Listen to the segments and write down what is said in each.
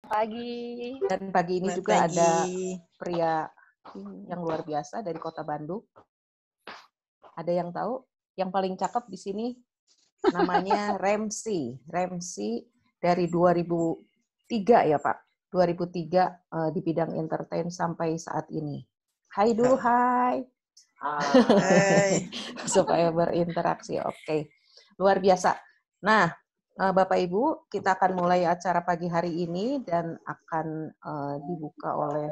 Pagi. Dan pagi ini juga ada pria yang luar biasa dari Kota Bandung. Ada yang tahu? Yang paling cakep di sini namanya Remsi. Remsi dari 2003 ya Pak. 2003 di bidang entertain sampai saat ini. Hai dulu, hai. Hai. Supaya berinteraksi. Oke. Luar biasa. Nah, Bapak Ibu, kita akan mulai acara pagi hari ini dan akan dibuka oleh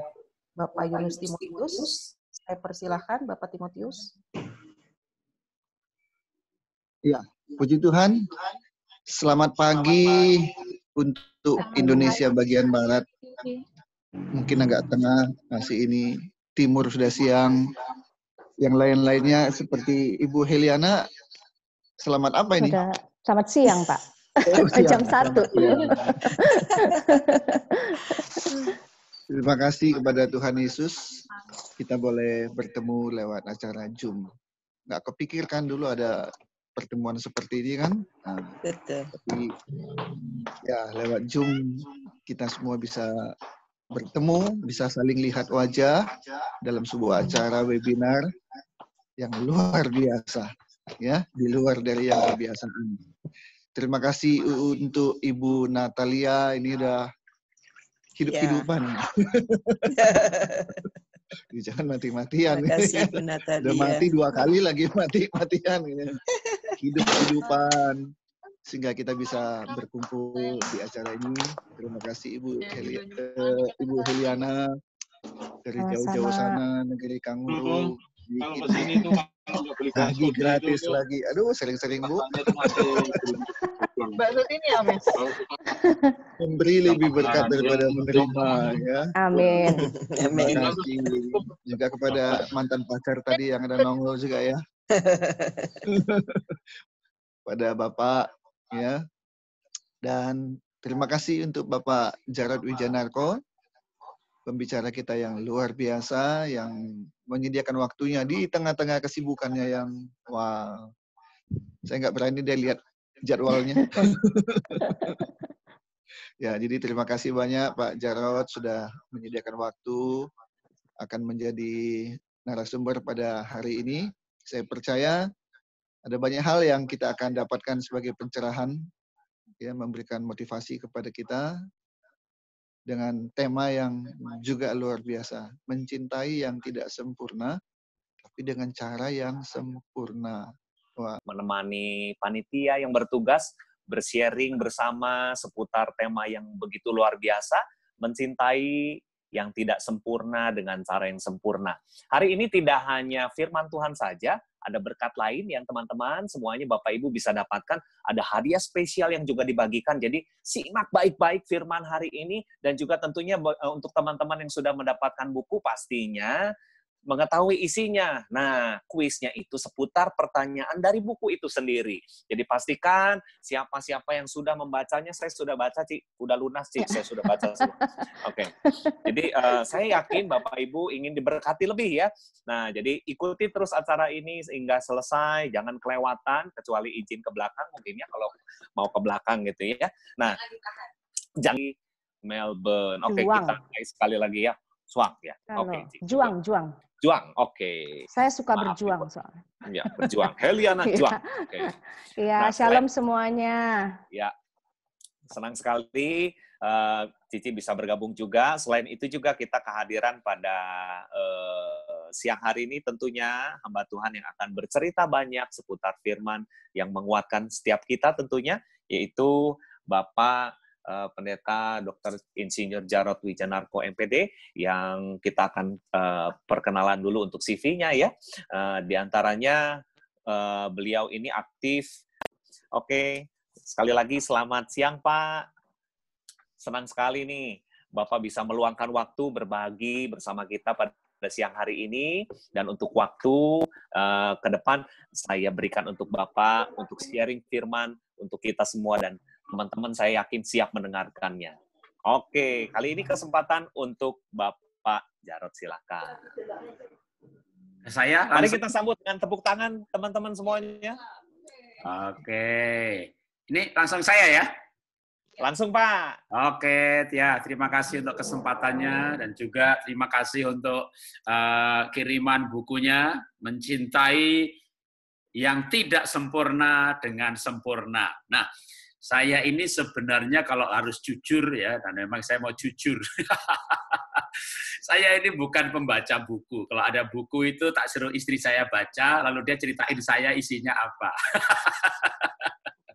Bapak Yunus Timotius. Saya persilahkan Bapak Timotius. Ya, puji Tuhan. Selamat pagi untuk Indonesia bagian barat. Mungkin agak tengah, masih ini timur sudah siang. Yang lain-lainnya seperti Ibu Heliana, selamat apa ini? Selamat siang, Pak. Jam 1. Terima kasih kepada Tuhan Yesus, kita boleh bertemu lewat acara Zoom. Nggak kepikirkan dulu ada pertemuan seperti ini kan? Nah, tapi ya lewat Zoom kita semua bisa bertemu, bisa saling lihat wajah dalam sebuah acara webinar yang luar biasa, ya, di luar dari yang kebiasaan. Terima kasih untuk Ibu Natalia, ini udah hidup-hidupan. Jangan mati-matian. Terima kasih Ibu Natalia. Udah mati 2 kali lagi mati-matian. Hidup-hidupan. Sehingga kita bisa berkumpul di acara ini. Terima kasih Ibu Heliana dari jauh-jauh sana, negeri Kanguru. Lagi gratis lagi. Aduh, sering-sering Bu. Ini ya, Mas. Memberi lebih berkat daripada menerima, ya. Amin. Terima kasih juga kepada mantan pacar tadi yang ada nongol juga ya. Pada Bapak, ya. Dan terima kasih untuk Bapak Jarod Wijanarko, pembicara kita yang luar biasa, yang menyediakan waktunya di tengah-tengah kesibukannya yang, wow, saya nggak berani deh lihat jadwalnya. Ya, jadi terima kasih banyak Pak Jarod sudah menyediakan waktu, akan menjadi narasumber pada hari ini. Saya percaya ada banyak hal yang kita akan dapatkan sebagai pencerahan, ya, memberikan motivasi kepada kita dengan tema yang juga luar biasa, mencintai yang tidak sempurna, tapi dengan cara yang sempurna. Wah. Menemani panitia yang bertugas bersharing bersama seputar tema yang begitu luar biasa, mencintai yang tidak sempurna dengan cara yang sempurna. Hari ini tidak hanya firman Tuhan saja, ada berkat lain yang teman-teman semuanya Bapak Ibu bisa dapatkan, ada hadiah spesial yang juga dibagikan. Jadi simak baik-baik firman hari ini, dan juga tentunya untuk teman-teman yang sudah mendapatkan buku pastinya mengetahui isinya. Nah, kuisnya itu seputar pertanyaan dari buku itu sendiri. Jadi pastikan siapa-siapa yang sudah membacanya, saya sudah baca, Ci. Udah lunas, Ci. Saya sudah baca semua. Oke. Jadi saya yakin Bapak Ibu ingin diberkati lebih ya. Nah, jadi ikuti terus acara ini hingga selesai. Jangan kelewatan, kecuali izin ke belakang mungkin ya, kalau mau ke belakang gitu ya. Nah, jangan Melbourne. Oke, kita sekali lagi ya. Suang ya. Oke. Juang. Juang, oke. Saya suka berjuang soalnya. Ya, berjuang. Heliana Juang. Oke. Iya, shalom semuanya. Ya, senang sekali Cici bisa bergabung juga. Selain itu juga kita kehadiran pada siang hari ini tentunya hamba Tuhan yang akan bercerita banyak seputar firman yang menguatkan setiap kita tentunya, yaitu Bapak Pendeta Dr. Insinyur Jarod Wijanarko MPD, yang kita akan perkenalan dulu untuk CV-nya ya. Di antaranya beliau ini aktif. Oke, sekali lagi selamat siang Pak. Senang sekali nih Bapak bisa meluangkan waktu berbagi bersama kita pada siang hari ini, dan untuk waktu ke depan saya berikan untuk Bapak untuk sharing firman untuk kita semua, dan teman-teman saya yakin siap mendengarkannya. Oke, kali ini kesempatan untuk Bapak Jarod, silakan. Saya mari kita sambut dengan tepuk tangan teman-teman semuanya. Oke, ini langsung saya ya. Langsung Pak. Oke, ya terima kasih untuk kesempatannya dan juga terima kasih untuk kiriman bukunya Mencintai yang Tidak Sempurna dengan Sempurna. Nah, saya ini sebenarnya kalau harus jujur ya, dan memang saya mau jujur. Saya ini bukan pembaca buku. Kalau ada buku itu tak suruh istri saya baca, lalu dia ceritain saya isinya apa.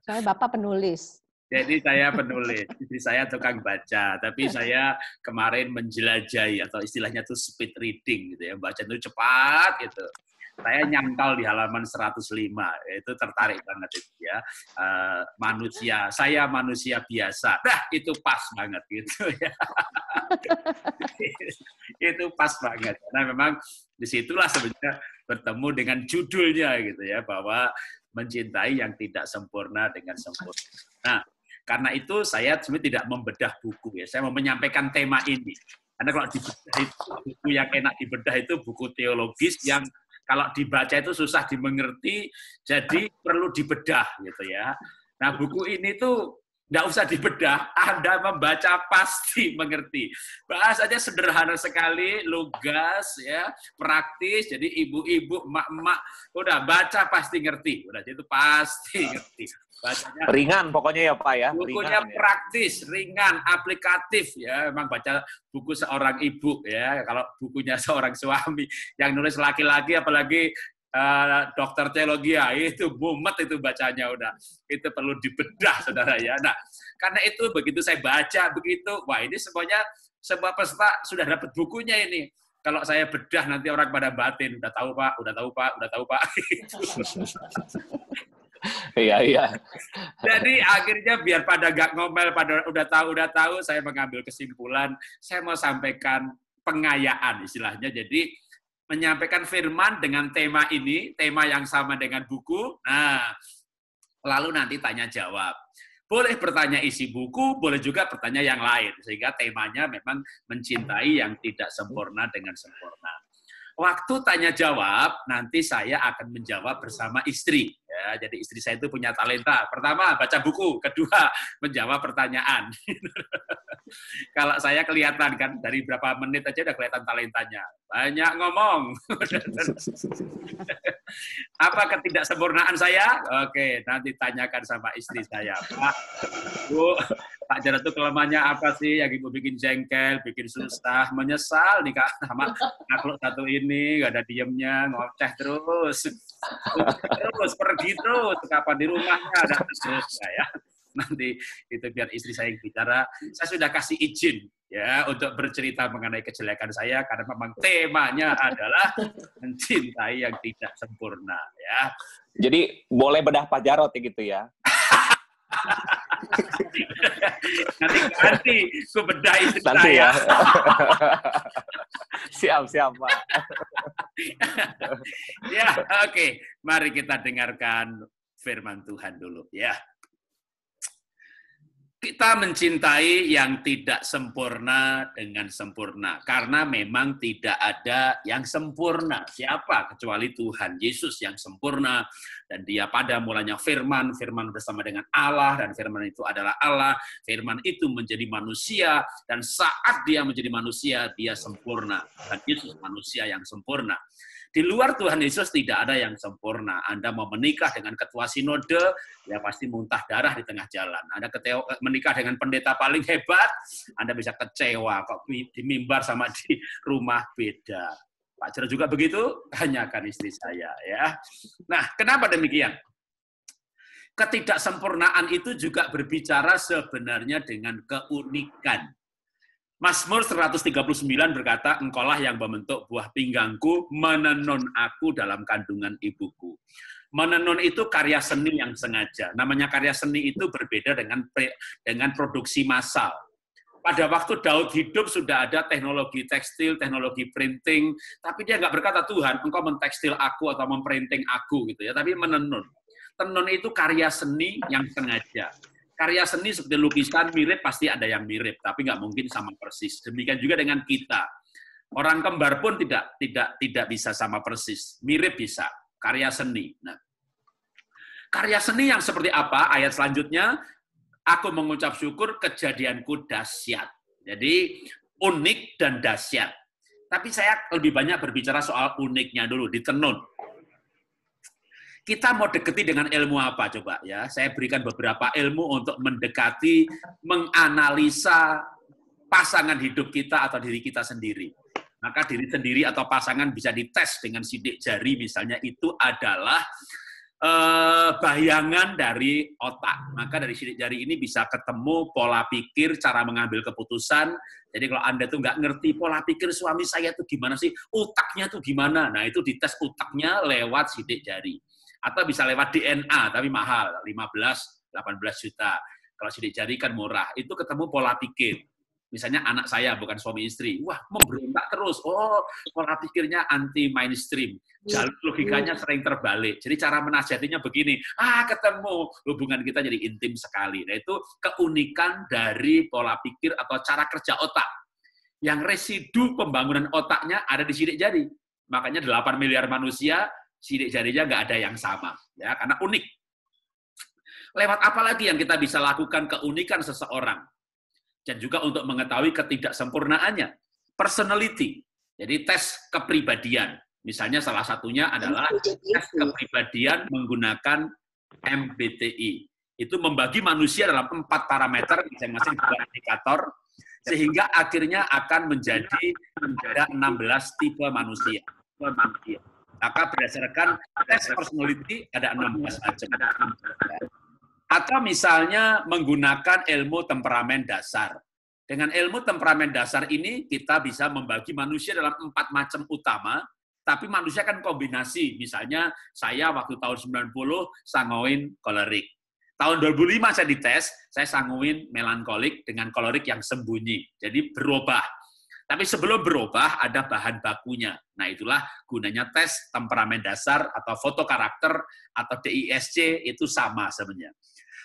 Soalnya Bapak penulis. Jadi saya penulis, istri saya tukang baca, tapi saya kemarin menjelajahi atau istilahnya itu speed reading gitu ya, baca itu cepat gitu. Saya nyangkal di halaman 105, itu tertarik banget itu ya. Saya manusia biasa. Nah, itu pas banget gitu ya. Itu pas banget. Karena memang disitulah sebenarnya bertemu dengan judulnya gitu ya, bahwa mencintai yang tidak sempurna dengan sempurna. Nah, karena itu saya sebenarnya tidak membedah buku ya. Saya mau menyampaikan tema ini. Karena kalau dibedah itu buku yang enak dibedah itu buku teologis yang kalau dibaca itu susah dimengerti, jadi perlu dibedah gitu ya. Nah, buku ini tuh nggak usah dibedah, Anda membaca pasti mengerti. Bahasanya sederhana sekali, lugas, ya, praktis. Jadi ibu-ibu, emak-emak, udah baca pasti ngerti. Udah itu pasti ngerti. Bacanya Ringan pokoknya ya Pak ya. bukunya Ringan, praktis, ringan, aplikatif ya. Memang baca buku seorang ibu ya. Kalau bukunya seorang suami yang nulis laki-laki, apalagi dokter teologi ya, itu mumet itu bacanya udah. Itu perlu dibedah saudara ya. Nah, karena itu begitu saya baca begitu, wah ini semuanya semua peserta sudah dapat bukunya ini. Kalau saya bedah nanti orang pada batin, udah tahu Pak, udah tahu Pak, udah tahu Pak. Gitu. Iya. Jadi akhirnya biar pada gak ngomel, pada udah tahu, saya mengambil kesimpulan, saya mau sampaikan pengayaan istilahnya. Jadi menyampaikan firman dengan tema ini, tema yang sama dengan buku. Nah, lalu nanti tanya jawab. Boleh bertanya isi buku, boleh juga bertanya yang lain. Sehingga temanya memang mencintai yang tidak sempurna dengan sempurna. Waktu tanya jawab, nanti saya akan menjawab bersama istri. Ya, jadi istri saya itu punya talenta. Pertama, baca buku. Kedua, menjawab pertanyaan. Kalau saya kelihatan kan, dari berapa menit aja udah kelihatan talentanya. Banyak ngomong. Apa ketidaksempurnaan saya? Oke, nanti tanyakan sama istri saya. Pak, Bu, Pak Jarod itu kelemahannya apa sih yang Ibu bikin jengkel, bikin susah, menyesal nih Kak sama makhluk satu ini, nggak ada diemnya, ngoceh terus. Terus pergi terus, kapan di rumahnya ada terus ya. Nanti itu biar istri saya yang bicara. Saya sudah kasih izin ya untuk bercerita mengenai kejelekan saya karena memang temanya adalah mencintai yang tidak sempurna ya. Jadi boleh bedah Pak Jarod gitu ya. Nanti ku bedah istri Nanti saya. Ya. Siap Pak. Ya, oke. Mari kita dengarkan firman Tuhan dulu ya. Kita mencintai yang tidak sempurna dengan sempurna. Karena memang tidak ada yang sempurna. Siapa? Kecuali Tuhan Yesus yang sempurna. Dan dia pada mulanya firman bersama dengan Allah. Dan firman itu adalah Allah. Firman itu menjadi manusia. Dan saat dia menjadi manusia, dia sempurna. Dan Yesus manusia yang sempurna. Di luar Tuhan Yesus tidak ada yang sempurna. Anda mau menikah dengan ketua sinode, ya pasti muntah darah di tengah jalan. Anda menikah dengan pendeta paling hebat, Anda bisa kecewa kok di mimbar sama di rumah beda. Pak Jarod juga begitu, tanyakan istri saya ya. Nah, kenapa demikian? Ketidaksempurnaan itu juga berbicara sebenarnya dengan keunikan. Mazmur 139 berkata, engkaulah yang membentuk buah pinggangku, menenun aku dalam kandungan ibuku. Menenun itu karya seni yang sengaja. Namanya karya seni itu berbeda dengan produksi massal. Pada waktu Daud hidup sudah ada teknologi tekstil, teknologi printing, tapi dia nggak berkata, Tuhan, engkau mentekstil aku atau memprinting aku, gitu ya. Tapi menenun. Tenun itu karya seni yang sengaja. Karya seni seperti lukisan mirip, pasti ada yang mirip, tapi nggak mungkin sama persis. Demikian juga dengan kita. Orang kembar pun tidak bisa sama persis. Mirip bisa. Karya seni. Nah, karya seni yang seperti apa? Ayat selanjutnya, Aku mengucap syukur, kejadianku dahsyat. Jadi unik dan dahsyat. Tapi saya lebih banyak berbicara soal uniknya dulu, ditenun. Kita mau deketi dengan ilmu apa coba ya? Saya berikan beberapa ilmu untuk mendekati, menganalisa pasangan hidup kita atau diri kita sendiri. Maka diri sendiri atau pasangan bisa dites dengan sidik jari misalnya, itu adalah bayangan dari otak. Maka dari sidik jari ini bisa ketemu pola pikir, cara mengambil keputusan. Jadi kalau Anda tuh nggak ngerti pola pikir suami saya tuh gimana sih, otaknya tuh gimana, nah itu dites otaknya lewat sidik jari. Atau bisa lewat DNA, tapi mahal, 15-18 juta. Kalau sidik jari kan murah, itu ketemu pola pikir. Misalnya anak saya, bukan suami istri, wah memberontak terus, oh pola pikirnya anti mainstream, jalur logikanya sering terbalik. Jadi cara menasihatinya begini, ketemu, hubungan kita jadi intim sekali. Nah itu keunikan dari pola pikir atau cara kerja otak. Yang residu pembangunan otaknya ada di sidik jari. Makanya 8 miliar manusia, sidik jarinya nggak ada yang sama, ya karena unik. Lewat apa lagi yang kita bisa lakukan keunikan seseorang? Dan juga untuk mengetahui ketidaksempurnaannya. Personality, jadi tes kepribadian. Misalnya salah satunya adalah tes kepribadian menggunakan MBTI. Itu membagi manusia dalam 4 parameter, masing-masing 2 indikator, sehingga akhirnya akan menjadi ada 16 tipe manusia. Maka berdasarkan tes personality ada 16 macam. Atau misalnya menggunakan ilmu temperamen dasar. Dengan ilmu temperamen dasar ini kita bisa membagi manusia dalam 4 macam utama, tapi manusia kan kombinasi. Misalnya saya waktu tahun 90 sanguin kolerik. Tahun 2005 saya dites, saya sanguin melankolik dengan kolerik yang sembunyi. Jadi berubah. Tapi sebelum berubah ada bahan bakunya. Nah itulah gunanya tes temperamen dasar atau foto karakter atau DISC, itu sama sebenarnya.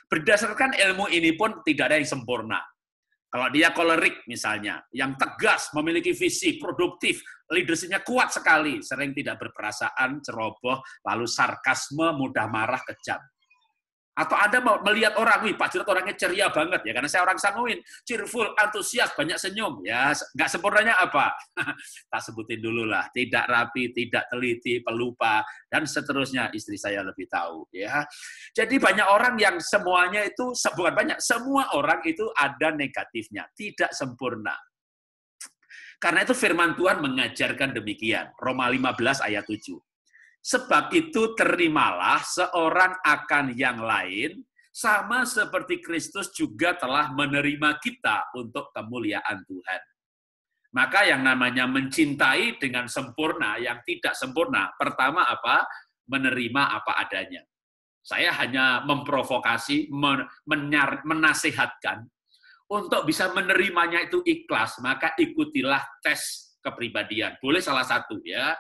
Berdasarkan ilmu ini pun tidak ada yang sempurna. Kalau dia kolerik misalnya, yang tegas, memiliki visi, produktif, leadership-nya kuat sekali, sering tidak berperasaan, ceroboh, lalu sarkasme, mudah marah, kejam. Atau Anda melihat orang, wih Pak Jarod orangnya ceria banget, ya karena saya orang sanguin, cheerful, antusias, banyak senyum. Ya, nggak sempurnanya apa? Tak sebutin dulu lah, tidak rapi, tidak teliti, pelupa, dan seterusnya. Istri saya lebih tahu. Ya, jadi banyak orang yang semuanya itu, bukan banyak, semua orang itu ada negatifnya, tidak sempurna. Karena itu firman Tuhan mengajarkan demikian, Roma 15 ayat 7. Sebab itu terimalah seorang akan yang lain, sama seperti Kristus juga telah menerima kita untuk kemuliaan Tuhan. Maka yang namanya mencintai dengan sempurna, yang tidak sempurna, pertama apa? Menerima apa adanya. Saya hanya memprovokasi, menasihatkan, untuk bisa menerimanya itu ikhlas, maka ikutilah tes kepribadian. Boleh salah satu ya.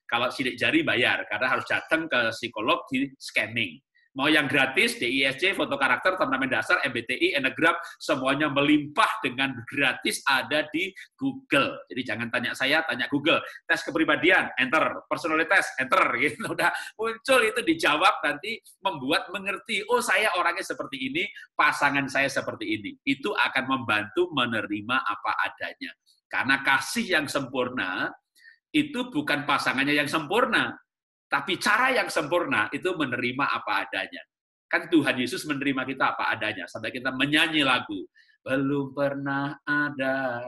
Kalau sidik jari bayar, karena harus datang ke psikolog di scanning. Mau yang gratis, DISC, foto karakter, temperamen dasar, MBTI, Enneagram, semuanya melimpah dengan gratis ada di Google. Jadi jangan tanya saya, tanya Google. Tes kepribadian, enter. Personalitas, enter. Gitu. Udah muncul itu dijawab, nanti membuat mengerti, oh saya orangnya seperti ini, pasangan saya seperti ini. Itu akan membantu menerima apa adanya. Karena kasih yang sempurna, itu bukan pasangannya yang sempurna, tapi cara yang sempurna itu menerima apa adanya. Kan Tuhan Yesus menerima kita apa adanya, sampai kita menyanyi lagu, belum pernah ada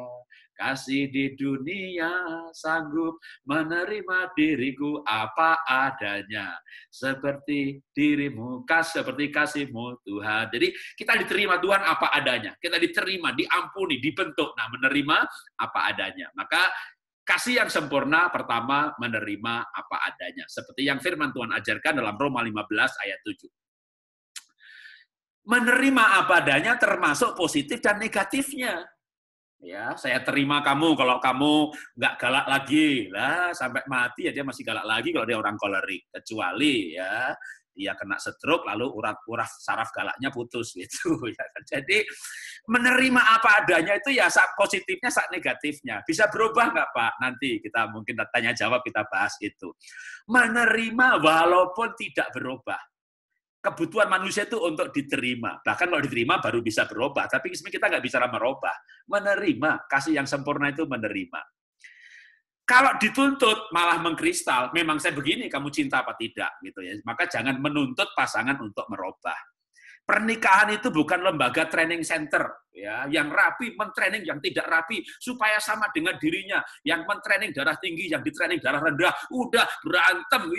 kasih di dunia sanggup menerima diriku apa adanya, seperti dirimu, seperti kasihmu Tuhan. Jadi kita diterima Tuhan apa adanya, kita diterima, diampuni, dibentuk, nah menerima apa adanya. Maka kasih yang sempurna pertama menerima apa adanya. Seperti yang firman Tuhan ajarkan dalam Roma 15 ayat 7. Menerima apa adanya termasuk positif dan negatifnya. Ya, saya terima kamu kalau kamu nggak galak lagi. Lah, sampai mati ya dia masih galak lagi kalau dia orang kolerik. Kecuali ya dia kena stroke lalu urat saraf galaknya putus gitu. Jadi menerima apa adanya itu ya saat positifnya, saat negatifnya. Bisa berubah nggak Pak? Nanti kita mungkin tanya jawab, kita bahas itu. Menerima walaupun tidak berubah. kebutuhan manusia itu untuk diterima. Bahkan kalau diterima baru bisa berubah. Tapi sebenarnya kita nggak bicara merubah. Menerima. Kasih yang sempurna itu menerima. Kalau dituntut malah mengkristal, memang saya begini, kamu cinta apa tidak, gitu ya. Maka jangan menuntut pasangan untuk merubah. Pernikahan itu bukan lembaga training center, ya, yang rapi mentraining yang tidak rapi supaya sama dengan dirinya, yang mentraining darah tinggi, yang ditraining darah rendah, udah berantem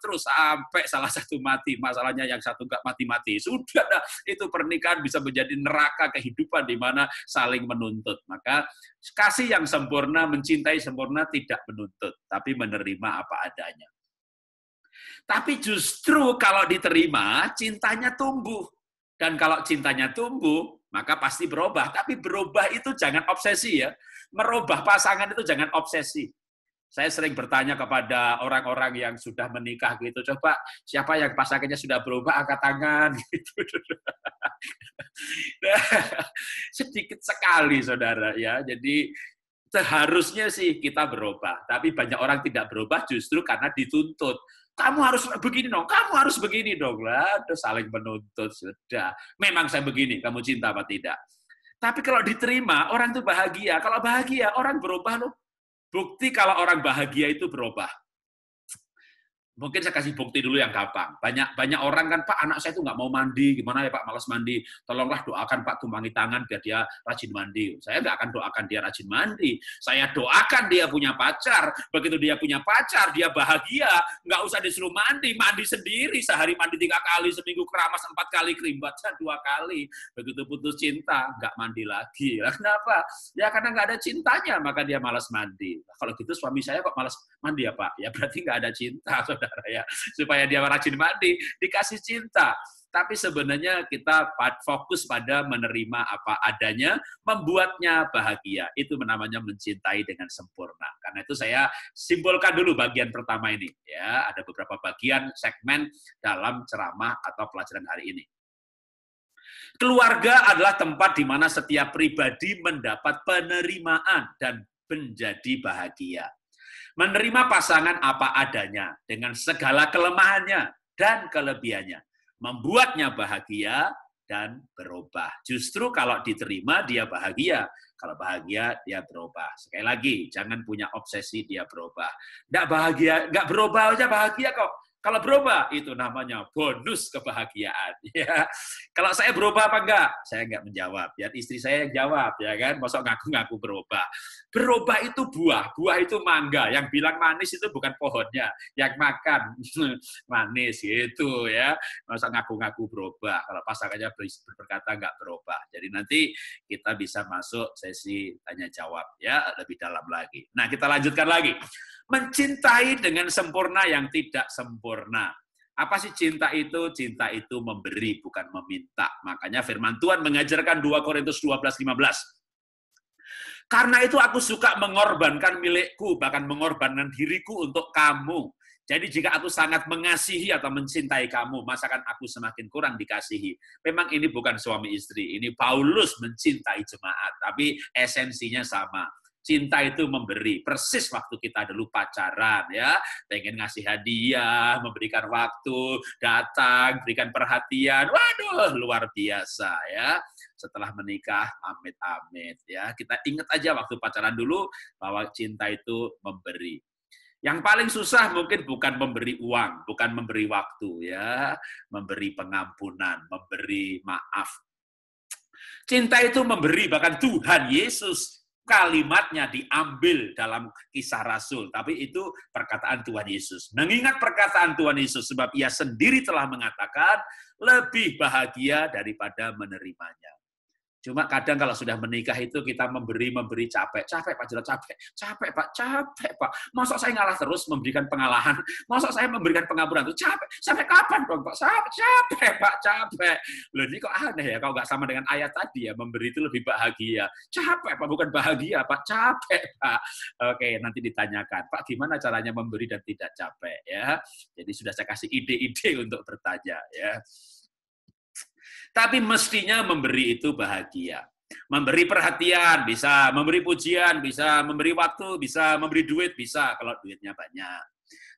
terus sampai salah satu mati, masalahnya yang satu nggak mati-mati, sudah dah, itu pernikahan bisa menjadi neraka kehidupan di mana saling menuntut. Maka kasih yang sempurna, mencintai sempurna tidak menuntut, tapi menerima apa adanya. Tapi justru kalau diterima, cintanya tumbuh. Dan kalau cintanya tumbuh, maka pasti berubah. Tapi berubah itu jangan obsesi ya. Merubah pasangan itu jangan obsesi. Saya sering bertanya kepada orang-orang yang sudah menikah gitu, coba siapa yang pasangannya sudah berubah, angkat tangan. Gitu. Nah, sedikit sekali, saudara ya. Jadi seharusnya sih kita berubah. Tapi banyak orang tidak berubah justru karena dituntut. Kamu harus begini dong, kamu harus begini dong. Lah, saling menuntut, sudah. Memang saya begini, kamu cinta apa tidak? Tapi kalau diterima, orang itu bahagia. Kalau bahagia, orang berubah loh. Bukti kalau orang bahagia itu berubah. Mungkin saya kasih bukti dulu yang gampang. Banyak orang kan, Pak, anak saya itu nggak mau mandi. Gimana ya Pak, malas mandi. Tolonglah doakan Pak, tumpangi tangan biar dia rajin mandi. Saya nggak akan doakan dia rajin mandi. Saya doakan dia punya pacar. Begitu dia punya pacar, dia bahagia. Nggak usah disuruh mandi. Mandi sendiri. Sehari mandi 3 kali, seminggu keramas 4 kali, kerimbatnya 2 kali. Begitu putus cinta, nggak mandi lagi. Nah, kenapa? Ya karena nggak ada cintanya, maka dia malas mandi. Nah, kalau gitu suami saya kok malas mandi ya Pak? Ya berarti nggak ada cinta, saudara. Ya, supaya dia rajin mandi, dikasih cinta. Tapi sebenarnya kita fokus pada menerima apa adanya, membuatnya bahagia. Itu namanya mencintai dengan sempurna. Karena itu saya simpulkan dulu bagian pertama ini. Ya, ada beberapa bagian segmen dalam ceramah atau pelajaran hari ini. Keluarga adalah tempat di mana setiap pribadi mendapat penerimaan dan menjadi bahagia. Menerima pasangan apa adanya, dengan segala kelemahannya dan kelebihannya. Membuatnya bahagia dan berubah. Justru kalau diterima, dia bahagia. Kalau bahagia, dia berubah. Sekali lagi, jangan punya obsesi dia berubah. Nggak bahagia, nggak berubah aja bahagia kok. Kalau berubah, itu namanya bonus kebahagiaan. Ya. Kalau saya berubah apa enggak? Saya enggak menjawab. Biar istri saya yang jawab, ya kan? Masa ngaku-ngaku berubah. Berubah itu buah. Buah itu mangga. Yang bilang manis itu bukan pohonnya. Yang makan manis, gitu ya. Masa ngaku-ngaku berubah. Kalau pasangannya berkata enggak berubah. Jadi nanti kita bisa masuk sesi tanya-jawab, ya, lebih dalam lagi. Nah, kita lanjutkan lagi. Mencintai dengan sempurna yang tidak sempurna. Apa sih cinta itu? Cinta itu memberi, bukan meminta. Makanya firman Tuhan mengajarkan 2 Korintus 12:15. Karena itu aku suka mengorbankan milikku, bahkan mengorbankan diriku untuk kamu. Jadi jika aku sangat mengasihi atau mencintai kamu, masakan aku semakin kurang dikasihi. Memang ini bukan suami istri, ini Paulus mencintai jemaat, tapi esensinya sama. Cinta itu memberi, persis waktu kita dulu pacaran, ya, pengen ngasih hadiah, memberikan waktu, datang, berikan perhatian, waduh, luar biasa, ya. Setelah menikah, amit-amit, ya. Kita ingat aja waktu pacaran dulu bahwa cinta itu memberi. Yang paling susah mungkin bukan memberi uang, bukan memberi waktu, ya, memberi pengampunan, memberi maaf. Cinta itu memberi, bahkan Tuhan Yesus kalimatnya diambil dalam Kisah Rasul, tapi itu perkataan Tuhan Yesus. Mengingat perkataan Tuhan Yesus, sebab ia sendiri telah mengatakan, lebih bahagia daripada menerimanya. Cuma kadang kalau sudah menikah itu kita memberi capek Pak Jarod, capek Pak. Masa saya ngalah terus memberikan pengalahan, masa saya memberikan pengampunan itu capek. Sampai kapan dong Pak? Capek Pak, capek. Loh ini kok aneh ya, kalau nggak sama dengan ayat tadi ya, memberi itu lebih bahagia. Capek Pak, bukan bahagia Pak, capek Pak. Oke, nanti ditanyakan, Pak gimana caranya memberi dan tidak capek ya. Jadi sudah saya kasih ide-ide untuk bertanya ya. Tapi mestinya memberi itu bahagia. Memberi perhatian, bisa. Memberi pujian, bisa. Memberi waktu, bisa. Memberi duit, bisa. Kalau duitnya banyak.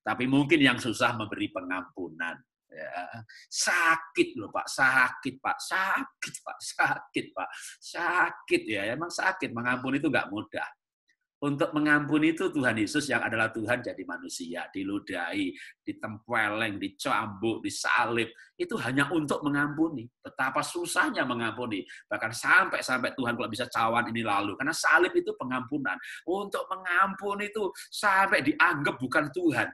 Tapi mungkin yang susah memberi pengampunan. Ya, sakit loh Pak, sakit Pak, sakit Pak, sakit Pak, sakit ya, emang sakit. Mengampuni itu nggak mudah. Untuk mengampuni itu Tuhan Yesus yang adalah Tuhan jadi manusia, diludahi, ditempeleng, dicambuk, disalib. Itu hanya untuk mengampuni. Betapa susahnya mengampuni. Bahkan sampai Tuhan kalau bisa cawan ini lalu. Karena salib itu pengampunan. Untuk mengampuni itu sampai dianggap bukan Tuhan.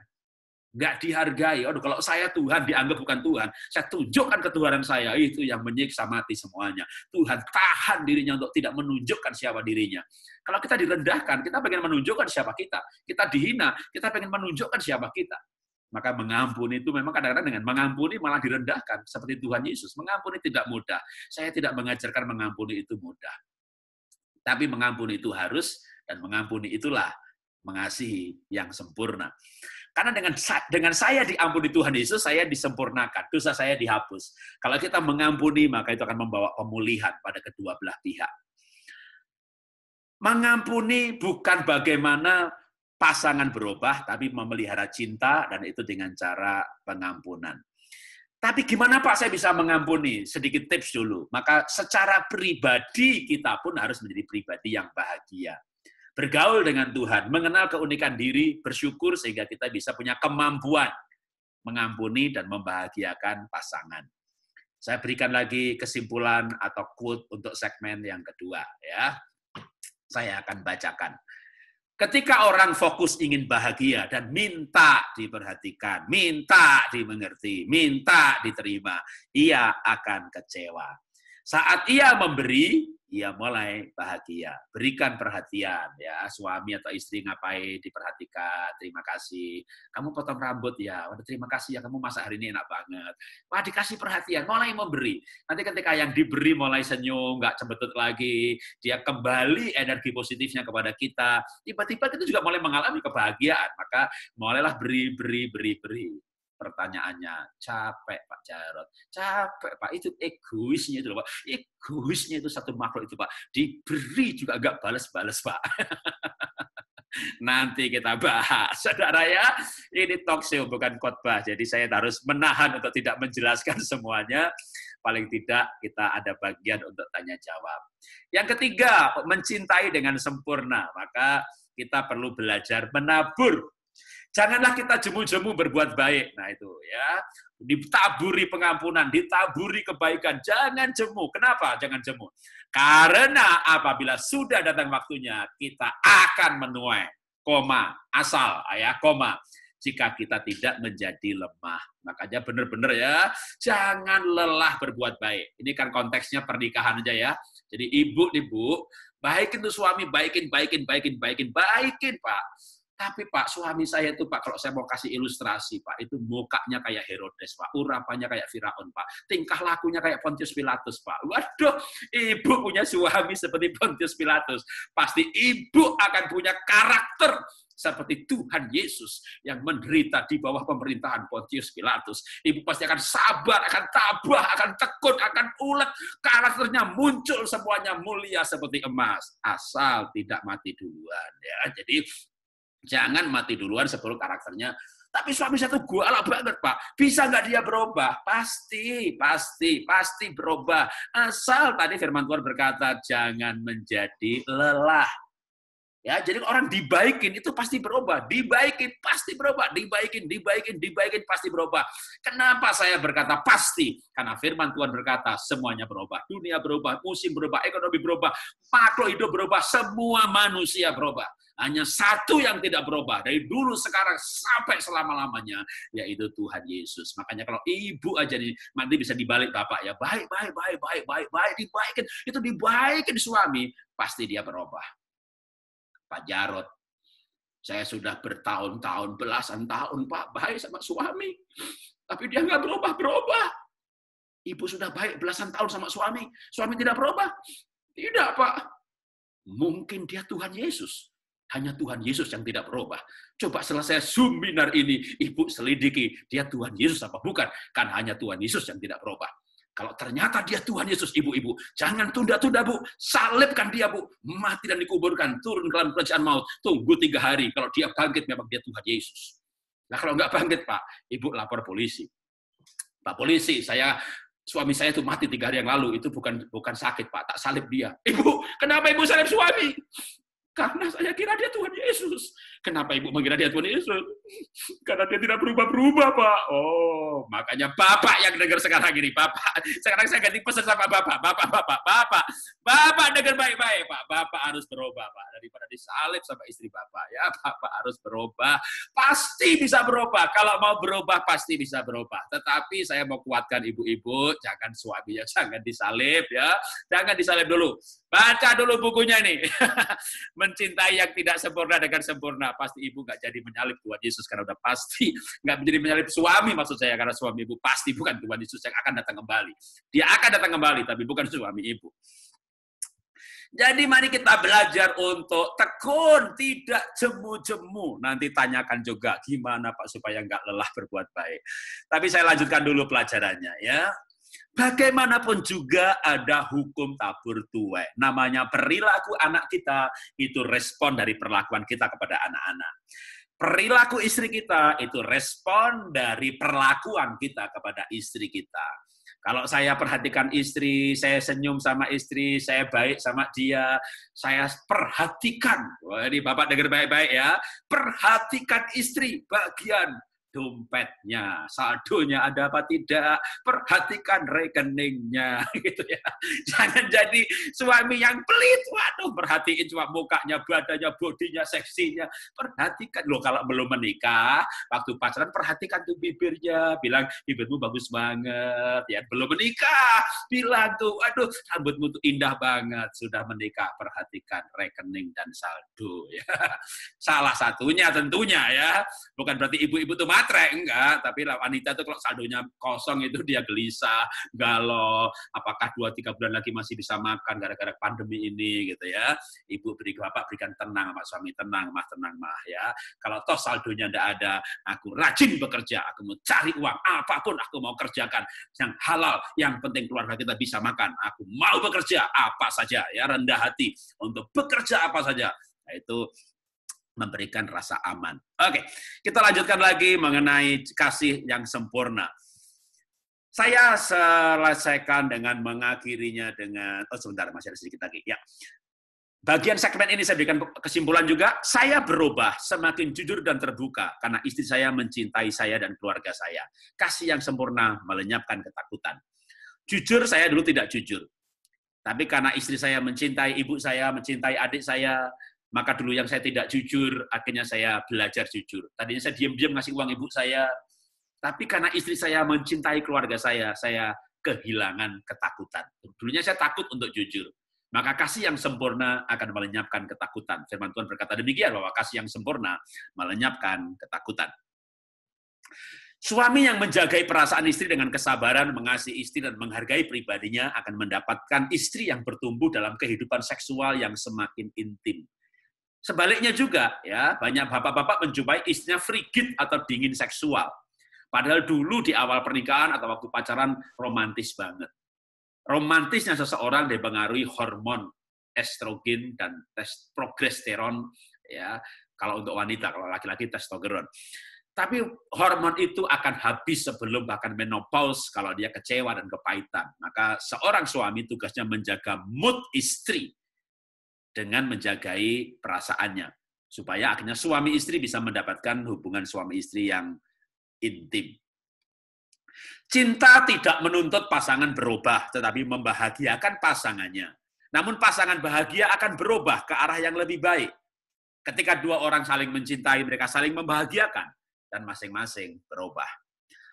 Nggak dihargai. Aduh, kalau saya Tuhan dianggap bukan Tuhan, saya tunjukkan ketuhanan saya, itu yang menyiksa mati semuanya. Tuhan tahan dirinya untuk tidak menunjukkan siapa dirinya. Kalau kita direndahkan, kita pengen menunjukkan siapa kita. Kita dihina, kita pengen menunjukkan siapa kita. Maka mengampuni itu memang kadang-kadang dengan mengampuni malah direndahkan. Seperti Tuhan Yesus. Mengampuni tidak mudah. Saya tidak mengajarkan mengampuni itu mudah. Tapi mengampuni itu harus, dan mengampuni itulah mengasihi yang sempurna. Karena dengan saya diampuni Tuhan Yesus, saya disempurnakan. Dosa saya dihapus. Kalau kita mengampuni, maka itu akan membawa pemulihan pada kedua belah pihak. Mengampuni bukan bagaimana pasangan berubah, tapi memelihara cinta, dan itu dengan cara pengampunan. Tapi gimana Pak saya bisa mengampuni? Sedikit tips dulu. Maka secara pribadi kita pun harus menjadi pribadi yang bahagia. Bergaul dengan Tuhan, mengenal keunikan diri, bersyukur sehingga kita bisa punya kemampuan mengampuni dan membahagiakan pasangan. Saya berikan lagi kesimpulan atau quote untuk segmen yang kedua. Ya, saya akan bacakan. Ketika orang fokus ingin bahagia dan minta diperhatikan, minta dimengerti, minta diterima, ia akan kecewa. Saat ia memberi, ia mulai bahagia. Berikan perhatian, ya, suami atau istri ngapain, diperhatikan, terima kasih. Kamu potong rambut ya, waduh terima kasih ya, kamu masak hari ini enak banget. Wah, dikasih perhatian, mulai memberi. Nanti ketika yang diberi mulai senyum, nggak cembetut lagi, dia kembali energi positifnya kepada kita, tiba-tiba kita juga mulai mengalami kebahagiaan. Maka mulailah beri. Pertanyaannya, capek Pak Jarod, capek Pak, itu egoisnya itu Pak, egoisnya itu satu makhluk itu Pak, diberi juga agak balas-balas Pak. Nanti kita bahas, saudara ya, ini talk show bukan khotbah, jadi saya harus menahan untuk tidak menjelaskan semuanya, paling tidak kita ada bagian untuk tanya jawab. Yang ketiga, mencintai dengan sempurna, maka kita perlu belajar menabur. Janganlah kita jemu-jemu berbuat baik. Nah itu ya, ditaburi pengampunan, ditaburi kebaikan. Jangan jemu. Kenapa jangan jemu? Karena apabila sudah datang waktunya, kita akan menuai. Koma, asal, ya, koma. Jika kita tidak menjadi lemah. Makanya benar-benar ya, jangan lelah berbuat baik. Ini kan konteksnya pernikahan aja ya. Jadi ibu, baikin tuh suami, baikin Pak. Tapi Pak, suami saya itu Pak, kalau saya mau kasih ilustrasi Pak, itu mukanya kayak Herodes Pak, urapannya kayak Firaun Pak, tingkah lakunya kayak Pontius Pilatus Pak. Waduh, ibu punya suami seperti Pontius Pilatus, pasti ibu akan punya karakter seperti Tuhan Yesus yang menderita di bawah pemerintahan Pontius Pilatus. Ibu pasti akan sabar, akan tabah, akan tekun, akan ulet, karakternya muncul semuanya mulia seperti emas, asal tidak mati duluan. Ya, jadi jangan mati duluan sebelum karakternya. Tapi suami saya tuh galak banget, Pak. Bisa nggak dia berubah? Pasti berubah. Asal tadi firman Tuhan berkata, jangan menjadi lelah. Ya, jadi orang dibaikin itu pasti berubah. Dibaikin pasti berubah. Dibaikin pasti berubah. Kenapa saya berkata pasti? Karena firman Tuhan berkata, semuanya berubah. Dunia berubah, musim berubah, ekonomi berubah, makhluk hidup berubah, semua manusia berubah. Hanya satu yang tidak berubah dari dulu sekarang sampai selama-lamanya, yaitu Tuhan Yesus. Makanya kalau ibu aja nih nanti bisa dibalik Bapak ya, baik, dibaikin, itu dibaikin suami, pasti dia berubah. Pak Jarod, saya sudah bertahun-tahun, belasan tahun Pak baik sama suami, tapi dia nggak berubah. Ibu sudah baik belasan tahun sama suami tidak berubah. Tidak Pak, mungkin dia Tuhan Yesus. Hanya Tuhan Yesus yang tidak berubah. Coba selesai seminar ini, Ibu selidiki, dia Tuhan Yesus apa bukan? Kan hanya Tuhan Yesus yang tidak berubah. Kalau ternyata dia Tuhan Yesus, ibu-ibu, jangan tunda-tunda, Bu. Salibkan dia, Bu. Mati dan dikuburkan, turun ke dalam kerajaan maut. Tunggu 3 hari. Kalau dia bangkit, memang dia Tuhan Yesus. Nah, kalau nggak bangkit, Pak, Ibu lapor polisi. Pak polisi, suami saya itu mati 3 hari yang lalu, itu bukan sakit Pak, tak salib dia. Ibu, kenapa ibu salib suami? Karena saya kira dia Tuhan Yesus. Kenapa ibu mengira dia Tuhan Yesus? Karena dia tidak berubah-berubah, Pak. Oh, makanya Bapak yang dengar sekarang ini, Bapak. Sekarang saya ganti pesan sama Bapak. Bapak dengar baik-baik, Pak. Bapak harus berubah, Pak. Daripada disalib sama istri Bapak, ya. Bapak harus berubah. Pasti bisa berubah. Kalau mau berubah, pasti bisa berubah. Tetapi saya mau kuatkan ibu-ibu, jangan suaminya, jangan disalib, ya. Jangan disalib dulu. Baca dulu bukunya ini. Mencintai yang tidak sempurna dengan sempurna. Pasti ibu nggak jadi menyalib Tuhan Yesus, karena udah pasti nggak menjadi menyalib suami, maksud saya, karena suami ibu pasti bukan Tuhan Yesus yang akan datang kembali. Dia akan datang kembali, tapi bukan suami ibu. Jadi mari kita belajar untuk tekun, tidak jemu-jemu. Nanti tanyakan juga gimana Pak supaya nggak lelah berbuat baik. Tapi saya lanjutkan dulu pelajarannya, ya. Bagaimanapun juga ada hukum tabur tuai. Namanya perilaku anak kita, itu respon dari perlakuan kita kepada anak-anak. Perilaku istri kita, itu respon dari perlakuan kita kepada istri kita. Kalau saya perhatikan istri, saya senyum sama istri, saya baik sama dia, saya perhatikan. Wah, ini Bapak dengar baik-baik ya. Perhatikan istri, bagian dompetnya, saldonya ada apa tidak, perhatikan rekeningnya, gitu ya. Jangan jadi suami yang pelit, waduh, perhatiin cuma mukanya, badannya, bodinya, seksinya, perhatikan. Loh, kalau belum menikah, waktu pacaran perhatikan tuh bibirnya, bilang, bibirmu bagus banget, ya. Belum menikah, bilang tuh, waduh, rambutmu tuh indah banget. Sudah menikah, perhatikan rekening dan saldo, ya. Salah satunya tentunya, ya. Bukan berarti ibu-ibu tuh matre, enggak, tapi wanita itu kalau saldonya kosong itu dia gelisah, galau, apakah 2-3 bulan lagi masih bisa makan gara-gara pandemi ini, gitu ya. Ibu Bapak berikan tenang sama suami, tenang mah, ya. Kalau toh saldonya enggak ada, aku rajin bekerja, aku mau cari uang, apapun aku mau kerjakan, yang halal, yang penting keluarga kita bisa makan, aku mau bekerja apa saja, ya, rendah hati untuk bekerja apa saja. Nah, itu memberikan rasa aman. Oke, kita lanjutkan lagi mengenai kasih yang sempurna. Saya selesaikan dengan mengakhirinya dengan, sebentar, masih ada sedikit lagi. Ya. Bagian segmen ini saya berikan kesimpulan juga, saya berubah semakin jujur dan terbuka, karena istri saya mencintai saya dan keluarga saya. Kasih yang sempurna melenyapkan ketakutan. Jujur, saya dulu tidak jujur. Tapi karena istri saya mencintai ibu saya, mencintai adik saya, maka dulu yang saya tidak jujur, akhirnya saya belajar jujur. Tadinya saya diam-diam ngasih uang ibu saya, tapi karena istri saya mencintai keluarga saya kehilangan ketakutan. Dulunya saya takut untuk jujur. Maka kasih yang sempurna akan melenyapkan ketakutan. Firman Tuhan berkata demikian, bahwa kasih yang sempurna melenyapkan ketakutan. Suami yang menjagai perasaan istri dengan kesabaran, mengasihi istri dan menghargai pribadinya akan mendapatkan istri yang bertumbuh dalam kehidupan seksual yang semakin intim. Sebaliknya juga, ya, banyak bapak-bapak menjumpai istrinya frigid atau dingin seksual. Padahal dulu di awal pernikahan atau waktu pacaran romantis banget. Romantisnya seseorang dipengaruhi hormon estrogen dan progesteron, ya. Kalau untuk wanita, kalau laki-laki testosteron. Tapi hormon itu akan habis sebelum bahkan menopause kalau dia kecewa dan kepahitan. Maka seorang suami tugasnya menjaga mood istri dengan menjagai perasaannya, supaya akhirnya suami istri bisa mendapatkan hubungan suami istri yang intim. Cinta tidak menuntut pasangan berubah, tetapi membahagiakan pasangannya. Namun pasangan bahagia akan berubah ke arah yang lebih baik. Ketika dua orang saling mencintai, mereka saling membahagiakan, dan masing-masing berubah.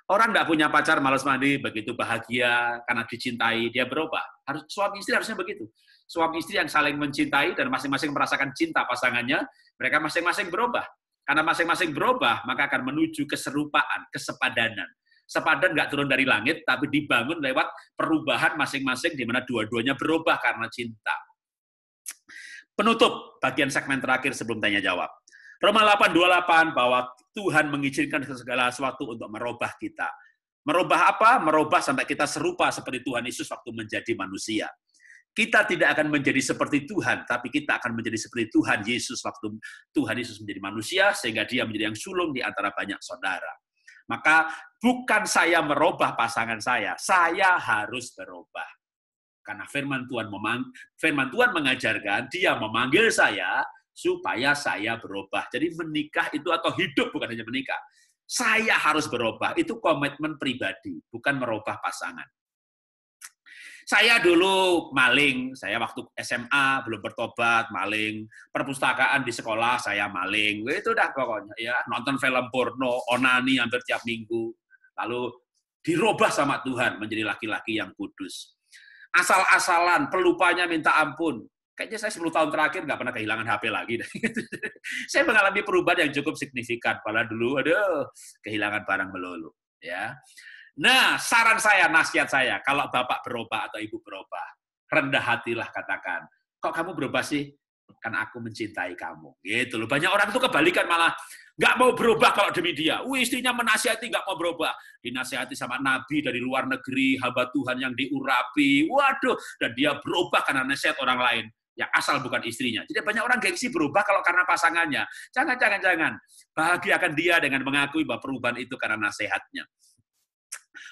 Orang nggak punya pacar, malas mandi, begitu bahagia karena dicintai, dia berubah. Suami istri harusnya begitu. Suami istri yang saling mencintai dan masing-masing merasakan cinta pasangannya, mereka masing-masing berubah. Karena masing-masing berubah, maka akan menuju keserupaan, kesepadanan. Sepadan nggak turun dari langit, tapi dibangun lewat perubahan masing-masing, di mana dua-duanya berubah karena cinta. Penutup bagian segmen terakhir sebelum tanya-jawab. Roma 8:28, bahwa Tuhan mengizinkan segala sesuatu untuk merubah kita. Merubah apa? Merubah sampai kita serupa seperti Tuhan Yesus waktu menjadi manusia. Kita tidak akan menjadi seperti Tuhan, tapi kita akan menjadi seperti Tuhan Yesus waktu Tuhan Yesus menjadi manusia, sehingga dia menjadi yang sulung di antara banyak saudara. Maka bukan saya merubah pasangan saya harus berubah. Karena firman Tuhan mengajarkan, dia memanggil saya supaya saya berubah. Jadi menikah itu atau hidup bukan hanya menikah. Saya harus berubah, itu komitmen pribadi, bukan merubah pasangan. Saya dulu maling, saya waktu SMA belum bertobat, maling. Perpustakaan di sekolah saya maling. Itu udah pokoknya ya, nonton film porno, onani hampir tiap minggu. Lalu dirubah sama Tuhan menjadi laki-laki yang kudus. Asal-asalan, pelupanya minta ampun. Kayaknya saya 10 tahun terakhir nggak pernah kehilangan HP lagi. Saya mengalami perubahan yang cukup signifikan. Padahal dulu, kehilangan barang melulu. Ya. Nah, saran saya, nasihat saya, kalau Bapak berubah atau Ibu berubah, rendah hatilah katakan. Kok kamu berubah sih? Karena aku mencintai kamu. Gitu loh. Banyak orang itu kebalikan malah nggak mau berubah kalau demi dia. Istrinya menasihati nggak mau berubah. Dinasihati sama Nabi dari luar negeri, hamba Tuhan yang diurapi. Waduh, dan dia berubah karena nasihat orang lain. Yang asal bukan istrinya. Jadi banyak orang gengsi berubah kalau karena pasangannya. Jangan. Bahagiakan dia dengan mengakui bahwa perubahan itu karena nasihatnya.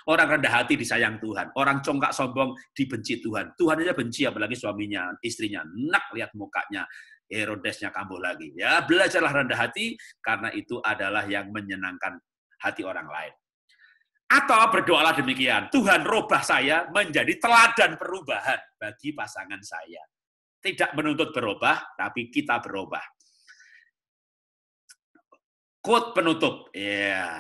Orang rendah hati disayang Tuhan. Orang congkak sombong dibenci Tuhan. Tuhan aja benci, apalagi suaminya, istrinya. Nak, lihat mukanya. Herodesnya kambuh lagi. Ya, belajarlah rendah hati, karena itu adalah yang menyenangkan hati orang lain. Atau berdoalah demikian. Tuhan, rubah saya menjadi teladan perubahan bagi pasangan saya. Tidak menuntut berubah, tapi kita berubah. Quote penutup. Ya.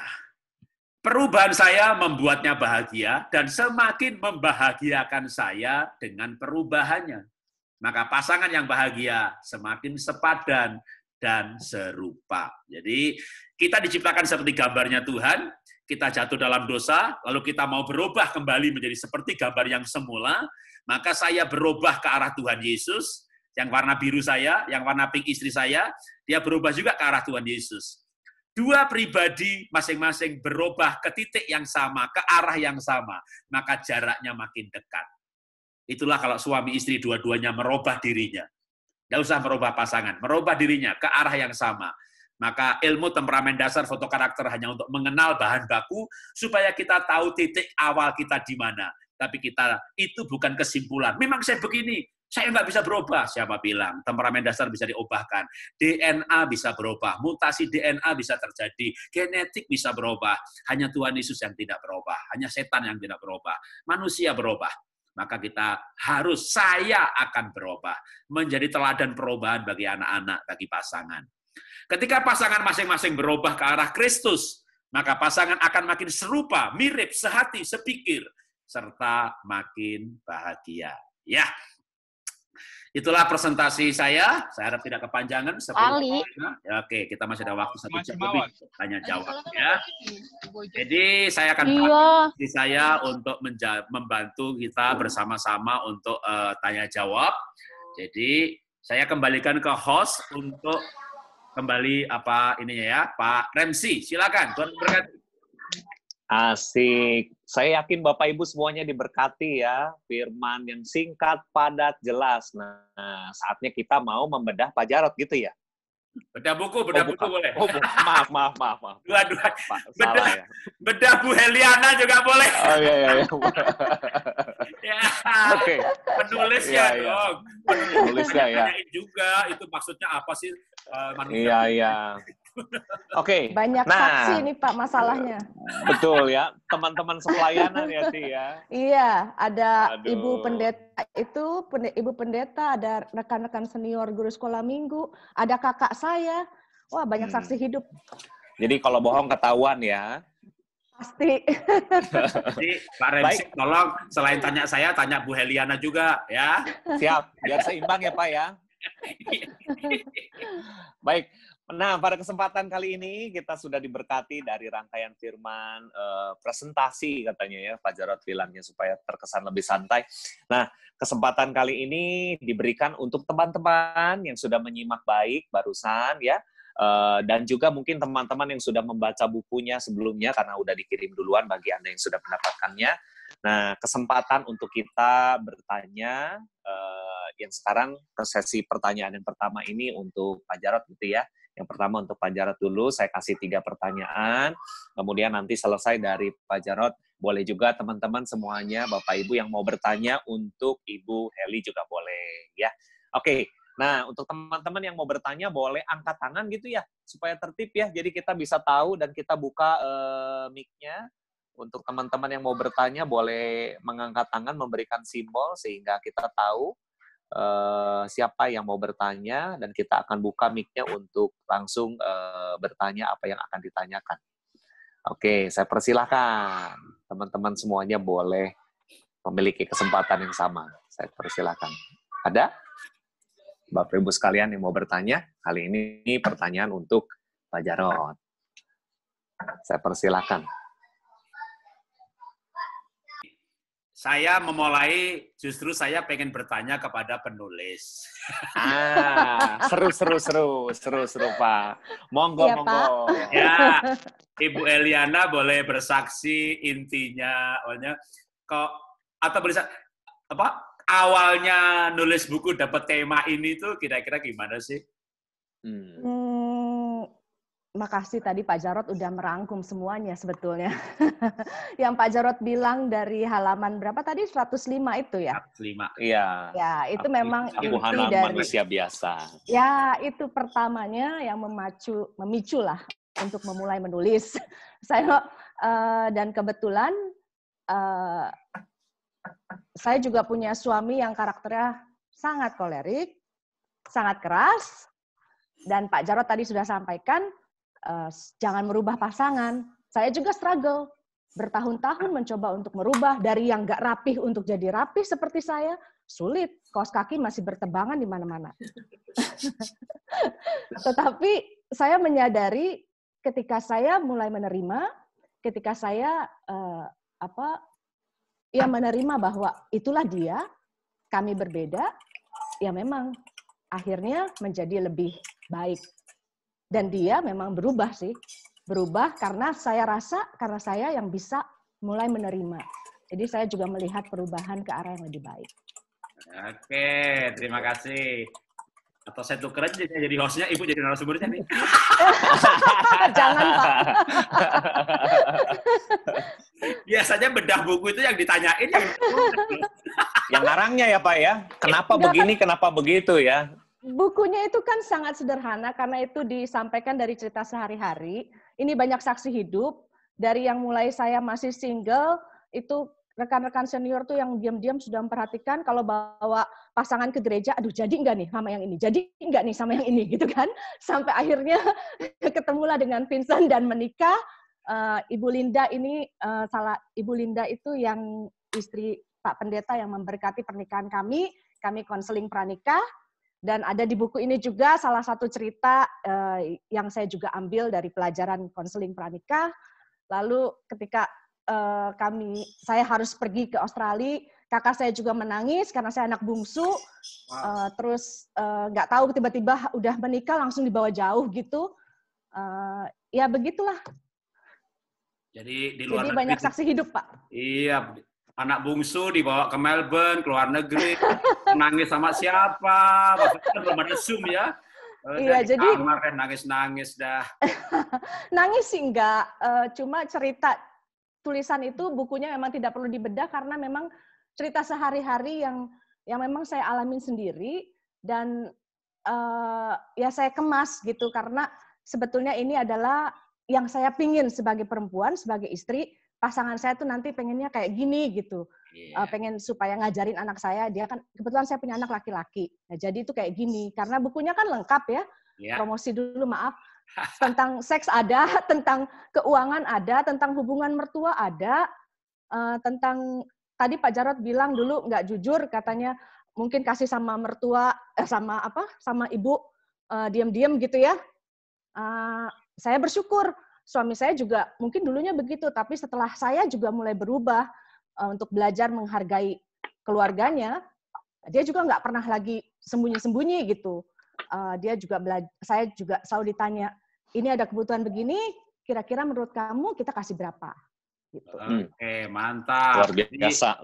Perubahan saya membuatnya bahagia dan semakin membahagiakan saya dengan perubahannya. Maka pasangan yang bahagia semakin sepadan dan serupa. Jadi kita diciptakan seperti gambarnya Tuhan, kita jatuh dalam dosa, lalu kita mau berubah kembali menjadi seperti gambar yang semula, maka saya berubah ke arah Tuhan Yesus, yang warna biru saya, yang warna pink istri saya, dia berubah juga ke arah Tuhan Yesus. Dua pribadi masing-masing berubah ke titik yang sama, ke arah yang sama, maka jaraknya makin dekat. Itulah kalau suami istri dua-duanya merubah dirinya. Tidak usah merubah pasangan, merubah dirinya ke arah yang sama. Maka ilmu temperamen dasar foto karakter hanya untuk mengenal bahan baku, supaya kita tahu titik awal kita di mana. Tapi kita itu bukan kesimpulan. Memang saya begini, saya nggak bisa berubah. Siapa bilang? Temperamen dasar bisa diubahkan. DNA bisa berubah. Mutasi DNA bisa terjadi. Genetik bisa berubah. Hanya Tuhan Yesus yang tidak berubah. Hanya setan yang tidak berubah. Manusia berubah. Maka saya akan berubah. Menjadi teladan perubahan bagi anak-anak, bagi pasangan. Ketika pasangan masing-masing berubah ke arah Kristus, maka pasangan akan makin serupa, mirip, sehati, sepikir, serta makin bahagia. Ya. Itulah presentasi saya. Saya harap tidak kepanjangan. Ya, oke, kita masih ada waktu 1 jam lebih tanya jawab ya. Jadi saya akan pakai saya untuk membantu kita bersama-sama untuk tanya jawab. Jadi saya kembalikan ke host untuk kembali Pak Remsi. Silakan. Tuhan berkati. Asik. Saya yakin Bapak Ibu semuanya diberkati ya. Firman yang singkat, padat, jelas. Nah, saatnya kita mau membedah Pak Jarod gitu ya. Bedah buku boleh. Oh, maaf. Dua-dua. Salah ya. Bedah Bu Heliana juga boleh. Oh iya. Ya. Oke. Penulisnya dong. Penulisnya ya. Juga itu maksudnya apa sih manusia? Iya. Oke. Banyak saksi nih Pak masalahnya. Betul ya. Teman-teman sepelayanan ya Ti ya. Iya, ada Aduh. Ibu pendeta, ada rekan-rekan senior guru sekolah minggu, ada kakak saya. Wah, banyak saksi hidup. Jadi kalau bohong ketahuan ya. Pasti. Jadi Pak Remsi, tolong selain tanya saya, tanya Bu Heliana juga ya. Siap, biar seimbang ya Pak ya. Baik. Nah, pada kesempatan kali ini kita sudah diberkati dari rangkaian firman, presentasi katanya ya, Pak Jarod bilangnya supaya terkesan lebih santai. Nah, kesempatan kali ini diberikan untuk teman-teman yang sudah menyimak baik barusan ya, dan juga mungkin teman-teman yang sudah membaca bukunya sebelumnya karena udah dikirim duluan bagi Anda yang sudah mendapatkannya. Nah, kesempatan untuk kita bertanya, yang sekarang sesi pertanyaan yang pertama ini untuk Pak Jarod gitu ya. Yang pertama untuk Pak Jarod dulu, saya kasih 3 pertanyaan. Kemudian nanti selesai dari Pak Jarod, boleh juga teman-teman semuanya, Bapak Ibu yang mau bertanya untuk Ibu Heli juga boleh. Ya, oke. Nah, untuk teman-teman yang mau bertanya, boleh angkat tangan gitu ya, supaya tertib ya. Jadi kita bisa tahu dan kita buka mic-nya. Untuk teman-teman yang mau bertanya, boleh mengangkat tangan, memberikan simbol, sehingga kita tahu siapa yang mau bertanya, dan kita akan buka mic-nya untuk langsung bertanya apa yang akan ditanyakan. Oke, saya persilahkan. Teman-teman semuanya boleh memiliki kesempatan yang sama. Saya persilahkan. Ada? Bapak Ibu sekalian yang mau bertanya, kali ini pertanyaan untuk Pak Jarod. Saya persilahkan. Saya memulai, justru saya pengen bertanya kepada penulis. Seru Pak. Monggo, Iya, monggo. Pak. Ya, Ibu Eliana boleh bersaksi intinya, atau bisa awalnya nulis buku dapat tema ini tuh kira-kira gimana sih? Makasih tadi Pak Jarod udah merangkum semuanya sebetulnya. Yang Pak Jarod bilang dari halaman berapa tadi? 105 itu ya? 105. Iya. Ya, itu memang inti dari dari manusia biasa. Ya, itu pertamanya yang memicu lah untuk memulai menulis. Saya dan kebetulan saya juga punya suami yang karakternya sangat kolerik, sangat keras, dan Pak Jarod tadi sudah sampaikan, jangan merubah pasangan. Saya juga struggle, bertahun-tahun mencoba untuk merubah dari yang nggak rapih untuk jadi rapih seperti saya, sulit, kaos kaki masih bertebangan di mana-mana. Tetapi saya menyadari ketika saya mulai menerima, ketika saya menerima bahwa itulah dia, kami berbeda, ya memang akhirnya menjadi lebih baik. Dan dia memang berubah sih. Berubah karena saya rasa, karena saya yang bisa mulai menerima. Jadi saya juga melihat perubahan ke arah yang lebih baik. Oke, terima kasih. Atau saya tukeran jadi hostnya, Ibu jadi narasumbernya nih. Jangan, Pak. Biasanya bedah buku itu yang ditanyain. Yang ngarangnya ya Pak ya, kenapa begini, kenapa begitu ya. Bukunya itu kan sangat sederhana karena itu disampaikan dari cerita sehari-hari. Ini banyak saksi hidup. Dari yang mulai saya masih single, itu rekan-rekan senior tuh yang diam-diam sudah memperhatikan kalau bawa pasangan ke gereja, aduh jadi enggak nih sama yang ini, jadi enggak nih sama yang ini, gitu kan. Sampai akhirnya ketemulah dengan Vincent dan menikah. Ibu Linda ini, Ibu Linda itu yang istri Pak Pendeta yang memberkati pernikahan kami konseling pranikah. Dan ada di buku ini juga salah satu cerita yang saya juga ambil dari pelajaran konseling pranikah. Lalu ketika saya harus pergi ke Australia, kakak saya juga menangis karena saya anak bungsu. Terus nggak tahu tiba-tiba udah menikah langsung dibawa jauh gitu. Ya begitulah. Jadi di luar Jadi negeri, banyak saksi hidup, Pak. Iya, anak bungsu dibawa ke Melbourne, ke luar negeri, nangis sama siapa? Maksudnya belum ada Zoom ya. Iya, jadi kamar nangis-nangis dah. Nangis sih enggak, cuma cerita tulisan itu bukunya memang tidak perlu dibedah karena memang cerita sehari-hari yang memang saya alamin sendiri dan ya saya kemas gitu karena sebetulnya ini adalah yang saya pingin sebagai perempuan, sebagai istri, pasangan saya tuh nanti pengennya kayak gini gitu. Yeah. Pengen supaya ngajarin anak saya, dia kan kebetulan saya punya anak laki-laki. Nah, jadi itu kayak gini karena bukunya kan lengkap ya. Yeah. Promosi dulu maaf. Tentang seks ada, tentang keuangan ada, tentang hubungan mertua ada, tentang tadi Pak Jarod bilang dulu nggak jujur katanya mungkin kasih sama mertua sama ibu diam-diam gitu ya. Saya bersyukur suami saya juga mungkin dulunya begitu, tapi setelah saya juga mulai berubah untuk belajar menghargai keluarganya, dia juga nggak pernah lagi sembunyi-sembunyi gitu. Dia juga saya juga selalu ditanya, ini ada kebutuhan begini, kira-kira menurut kamu kita kasih berapa? Gitu. Oke, mantap.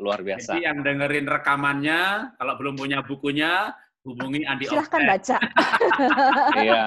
Luar biasa. Jadi yang dengerin rekamannya, kalau belum punya bukunya, hubungi Andi Silahkan Oktet. baca. Iya.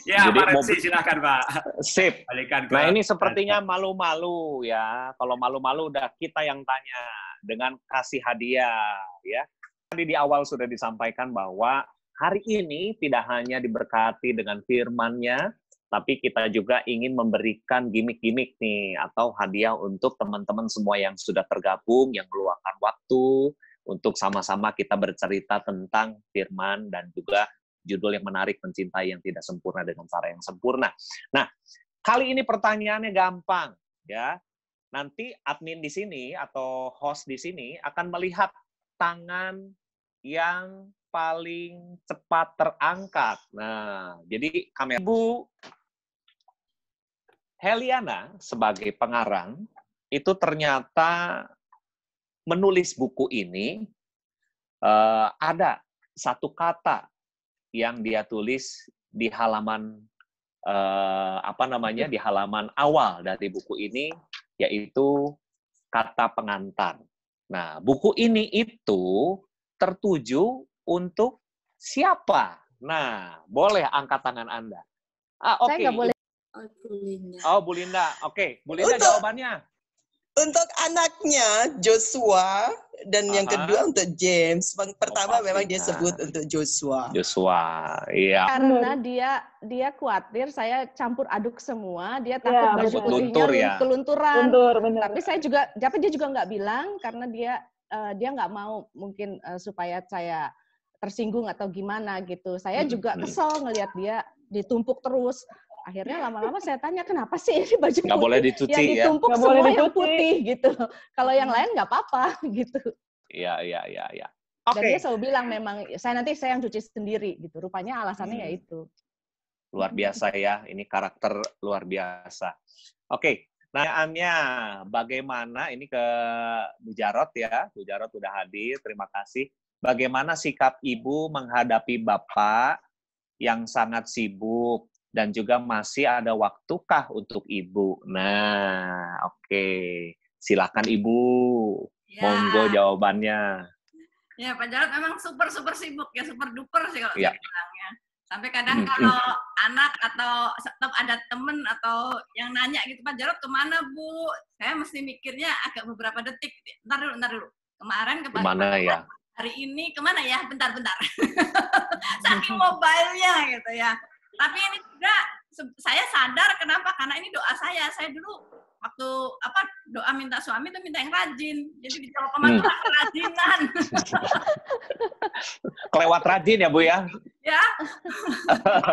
Ya, Jadi Pak Remsi, silakan Pak. Sip. Balikan ke Nah, ini sepertinya malu-malu ya. Kalau malu-malu udah kita yang tanya dengan kasih hadiah ya. Tadi di awal sudah disampaikan bahwa hari ini tidak hanya diberkati dengan firman-Nya, tapi kita juga ingin memberikan gimmick-gimmick nih atau hadiah untuk teman-teman semua yang sudah tergabung, yang meluangkan waktu untuk sama-sama kita bercerita tentang firman dan juga judul yang menarik, mencintai yang tidak sempurna dengan cara yang sempurna. Nah, kali ini pertanyaannya gampang ya. Nanti admin di sini atau host di sini akan melihat tangan yang paling cepat terangkat. Nah, jadi kamera Ibu Heliana sebagai pengarang itu ternyata menulis buku ini ada satu kata yang dia tulis di halaman di halaman awal dari buku ini, yaitu kata pengantar. Nah, buku ini itu tertuju untuk siapa? Nah, boleh angkat tangan Anda. Saya nggak boleh. Oh, Bu Linda. Oke, Bu Linda jawabannya. Untuk anaknya Joshua dan yang kedua untuk James. Pertama memang dia sebut untuk Joshua. Joshua, iya. Karena dia khawatir saya campur aduk semua, dia takut baju putihnya kelunturan. Tapi dia juga nggak bilang karena dia nggak mau mungkin supaya saya tersinggung atau gimana gitu. Saya juga kesel ngelihat dia ditumpuk terus. Akhirnya lama-lama saya tanya, kenapa sih ini baju nggak boleh dicuci yang ditumpuk ya? semua yang putih gitu. Kalau yang lain nggak apa-apa gitu. Iya. Dan dia selalu bilang memang saya yang cuci sendiri gitu. Rupanya alasannya ya itu. Luar biasa ya, ini karakter luar biasa. Oke, pertanyaannya bagaimana ini ke Bu Jarot ya. Bu Jarot udah hadir, terima kasih. Bagaimana sikap Ibu menghadapi Bapak yang sangat sibuk dan juga masih ada waktukah untuk Ibu? Nah, oke. Silakan Ibu. Ya. Monggo jawabannya. Ya, Pak Jarot memang super sibuk ya, super duper sih kalau Ya. saya bilangnya. Sampai kadang kalau anak atau ada temen atau yang nanya gitu, Pak Jarot kemana Bu? Saya mesti mikirnya agak beberapa detik. Ntar dulu. Kemarin Kemana ya? Hari ini kemana ya? Bentar. Saking mobile-nya gitu ya. Tapi ini juga saya sadar kenapa? Karena ini doa saya. Saya dulu waktu doa minta suami itu minta yang rajin. Jadi dijawab sama Tuhan kerajinan. Kelewat rajin ya Bu ya? Ya.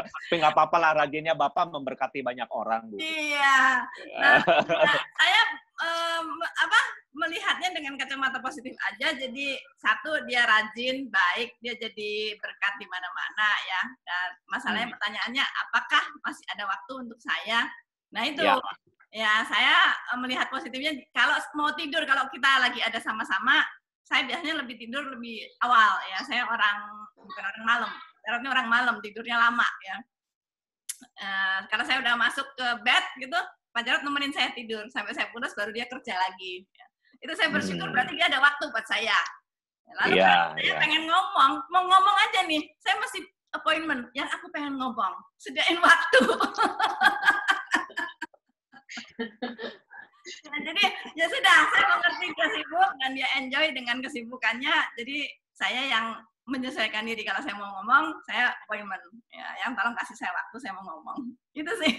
Tapi nggak apa-apa lah, rajinnya Bapak memberkati banyak orang Bu. Iya. Nah, saya melihatnya dengan kacamata positif aja. Jadi satu, dia rajin, baik, dia jadi berkat di mana-mana ya. Dan masalahnya pertanyaannya, apakah masih ada waktu untuk saya? Nah itu ya saya melihat positifnya. Kalau mau tidur, kalau kita lagi ada sama-sama, saya biasanya lebih tidur lebih awal ya. Saya bukan orang malam, karena orang malam tidurnya lama ya. Karena saya udah masuk ke bed gitu, Pak Jarot nemenin saya tidur sampai saya pulas baru dia kerja lagi. Ya. Itu saya bersyukur berarti dia ada waktu buat saya. Lalu saya pengen ngomong, mau ngomong aja nih, saya masih appointment, yang aku pengen ngomong, sediain waktu. Nah, jadi ya sudah, saya mengerti dia sibuk dan dia enjoy dengan kesibukannya. Jadi saya yang menyesuaikan diri. Kalau saya mau ngomong, saya appointment. Ya, yang tolong kasih saya waktu, saya mau ngomong. Itu sih.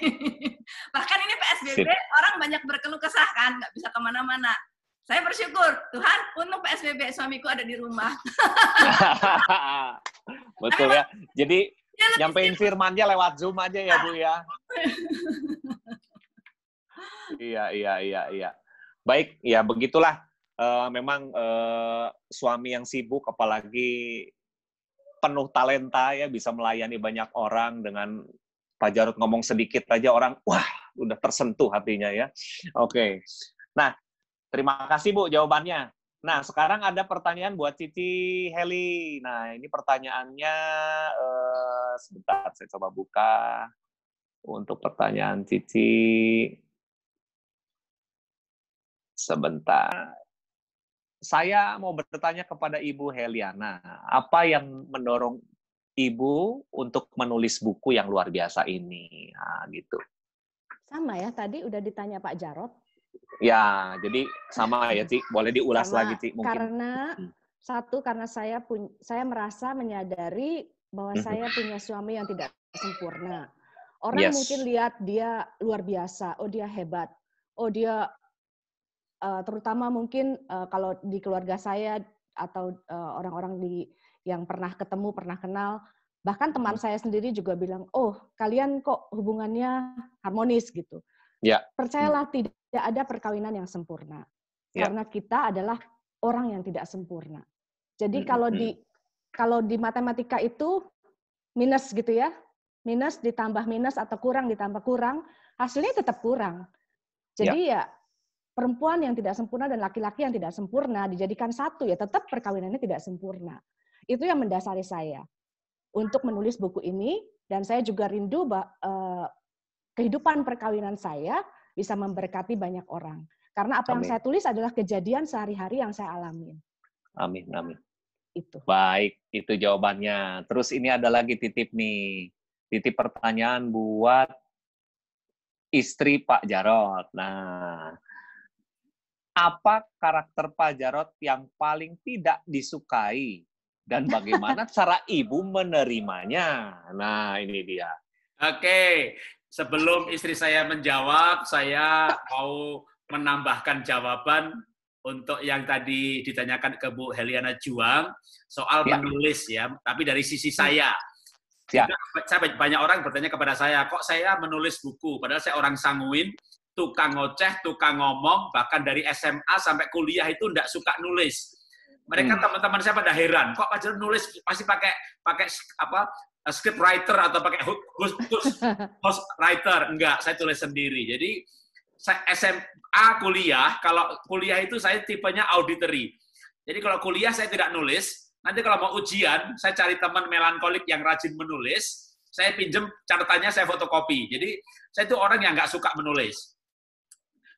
Bahkan ini PSBB, orang banyak berkeluh kesah kan, nggak bisa kemana-mana. Saya bersyukur, Tuhan, untung PSBB, suamiku ada di rumah. Betul ya. Jadi nyampein firmannya lewat Zoom aja ya Bu ya. Iya. Baik, ya begitulah. Memang suami yang sibuk, apalagi penuh talenta ya, bisa melayani banyak orang. Dengan Pak Jarot ngomong sedikit aja orang, wah, udah tersentuh hatinya ya. Oke. Nah, terima kasih Bu jawabannya. Nah, sekarang ada pertanyaan buat Cici Heli. Nah, ini pertanyaannya, sebentar saya coba buka. Untuk pertanyaan Cici, sebentar. saya mau bertanya kepada Ibu Heliana, apa yang mendorong Ibu untuk menulis buku yang luar biasa ini? Nah, gitu. Sama ya, tadi udah ditanya Pak Jarot. Ya, jadi sama ya, Ci. Boleh diulas Sama, lagi, Ci, mungkin. Karena saya merasa menyadari bahwa saya punya suami yang tidak sempurna. Orang mungkin lihat dia luar biasa, oh dia hebat, oh dia terutama mungkin kalau di keluarga saya atau orang-orang yang pernah ketemu, pernah kenal, bahkan teman saya sendiri juga bilang, oh kalian kok hubungannya harmonis gitu. Ya. Percayalah tidak ada perkawinan yang sempurna, karena kita adalah orang yang tidak sempurna. Jadi kalau di matematika itu minus gitu ya, minus ditambah minus atau kurang ditambah kurang, hasilnya tetap kurang. Jadi ya perempuan yang tidak sempurna dan laki-laki yang tidak sempurna dijadikan satu, ya tetap perkawinannya tidak sempurna. Itu yang mendasari saya untuk menulis buku ini, dan saya juga rindu kehidupan perkawinan saya bisa memberkati banyak orang. Karena apa yang saya tulis adalah kejadian sehari-hari yang saya alami. Amin, amin. Itu. Baik, itu jawabannya. Terus ini ada lagi titip nih. Titip pertanyaan buat istri Pak Jarot. Nah, apa karakter Pak Jarot yang paling tidak disukai dan bagaimana cara ibu menerimanya? Nah, ini dia. Oke, sebelum istri saya menjawab, saya mau menambahkan jawaban untuk yang tadi ditanyakan ke Bu Heliana Juang soal menulis ya, tapi dari sisi saya. Banyak orang bertanya kepada saya, kok saya menulis buku? Padahal saya orang sanguin, tukang ngoceh, tukang ngomong, bahkan dari SMA sampai kuliah itu enggak suka nulis. Mereka teman-teman saya pada heran, kok Pak Jarot nulis pasti pakai apa? Script writer atau pakai host writer? Enggak, saya tulis sendiri. Jadi saya SMA kuliah, kalau kuliah itu saya tipenya auditory. Jadi kalau kuliah saya tidak nulis, nanti kalau mau ujian, saya cari teman melankolik yang rajin menulis, saya pinjem catatannya, saya fotokopi. Jadi saya itu orang yang nggak suka menulis.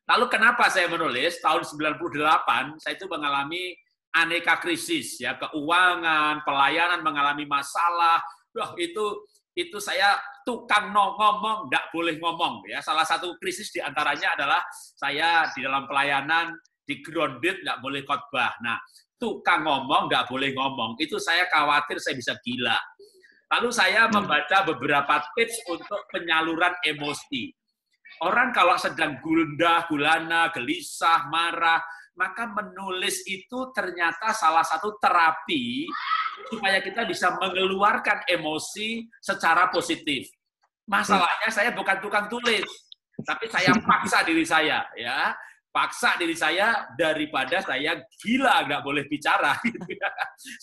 Lalu kenapa saya menulis? Tahun 98, saya itu mengalami aneka krisis, ya, keuangan, pelayanan mengalami masalah. Wah, itu saya tukang ngomong, nggak boleh ngomong. Ya, salah satu krisis diantaranya adalah saya di dalam pelayanan di grounded, nggak boleh khotbah. Nah, tukang ngomong, nggak boleh ngomong. Itu saya khawatir saya bisa gila. Lalu saya membaca beberapa tips untuk penyaluran emosi. Orang kalau sedang gundah, gulana, gelisah, marah, maka menulis itu ternyata salah satu terapi supaya kita bisa mengeluarkan emosi secara positif. Masalahnya saya bukan tukang tulis, tapi saya paksa diri saya, ya. Paksa diri saya daripada saya gila nggak boleh bicara gitu ya.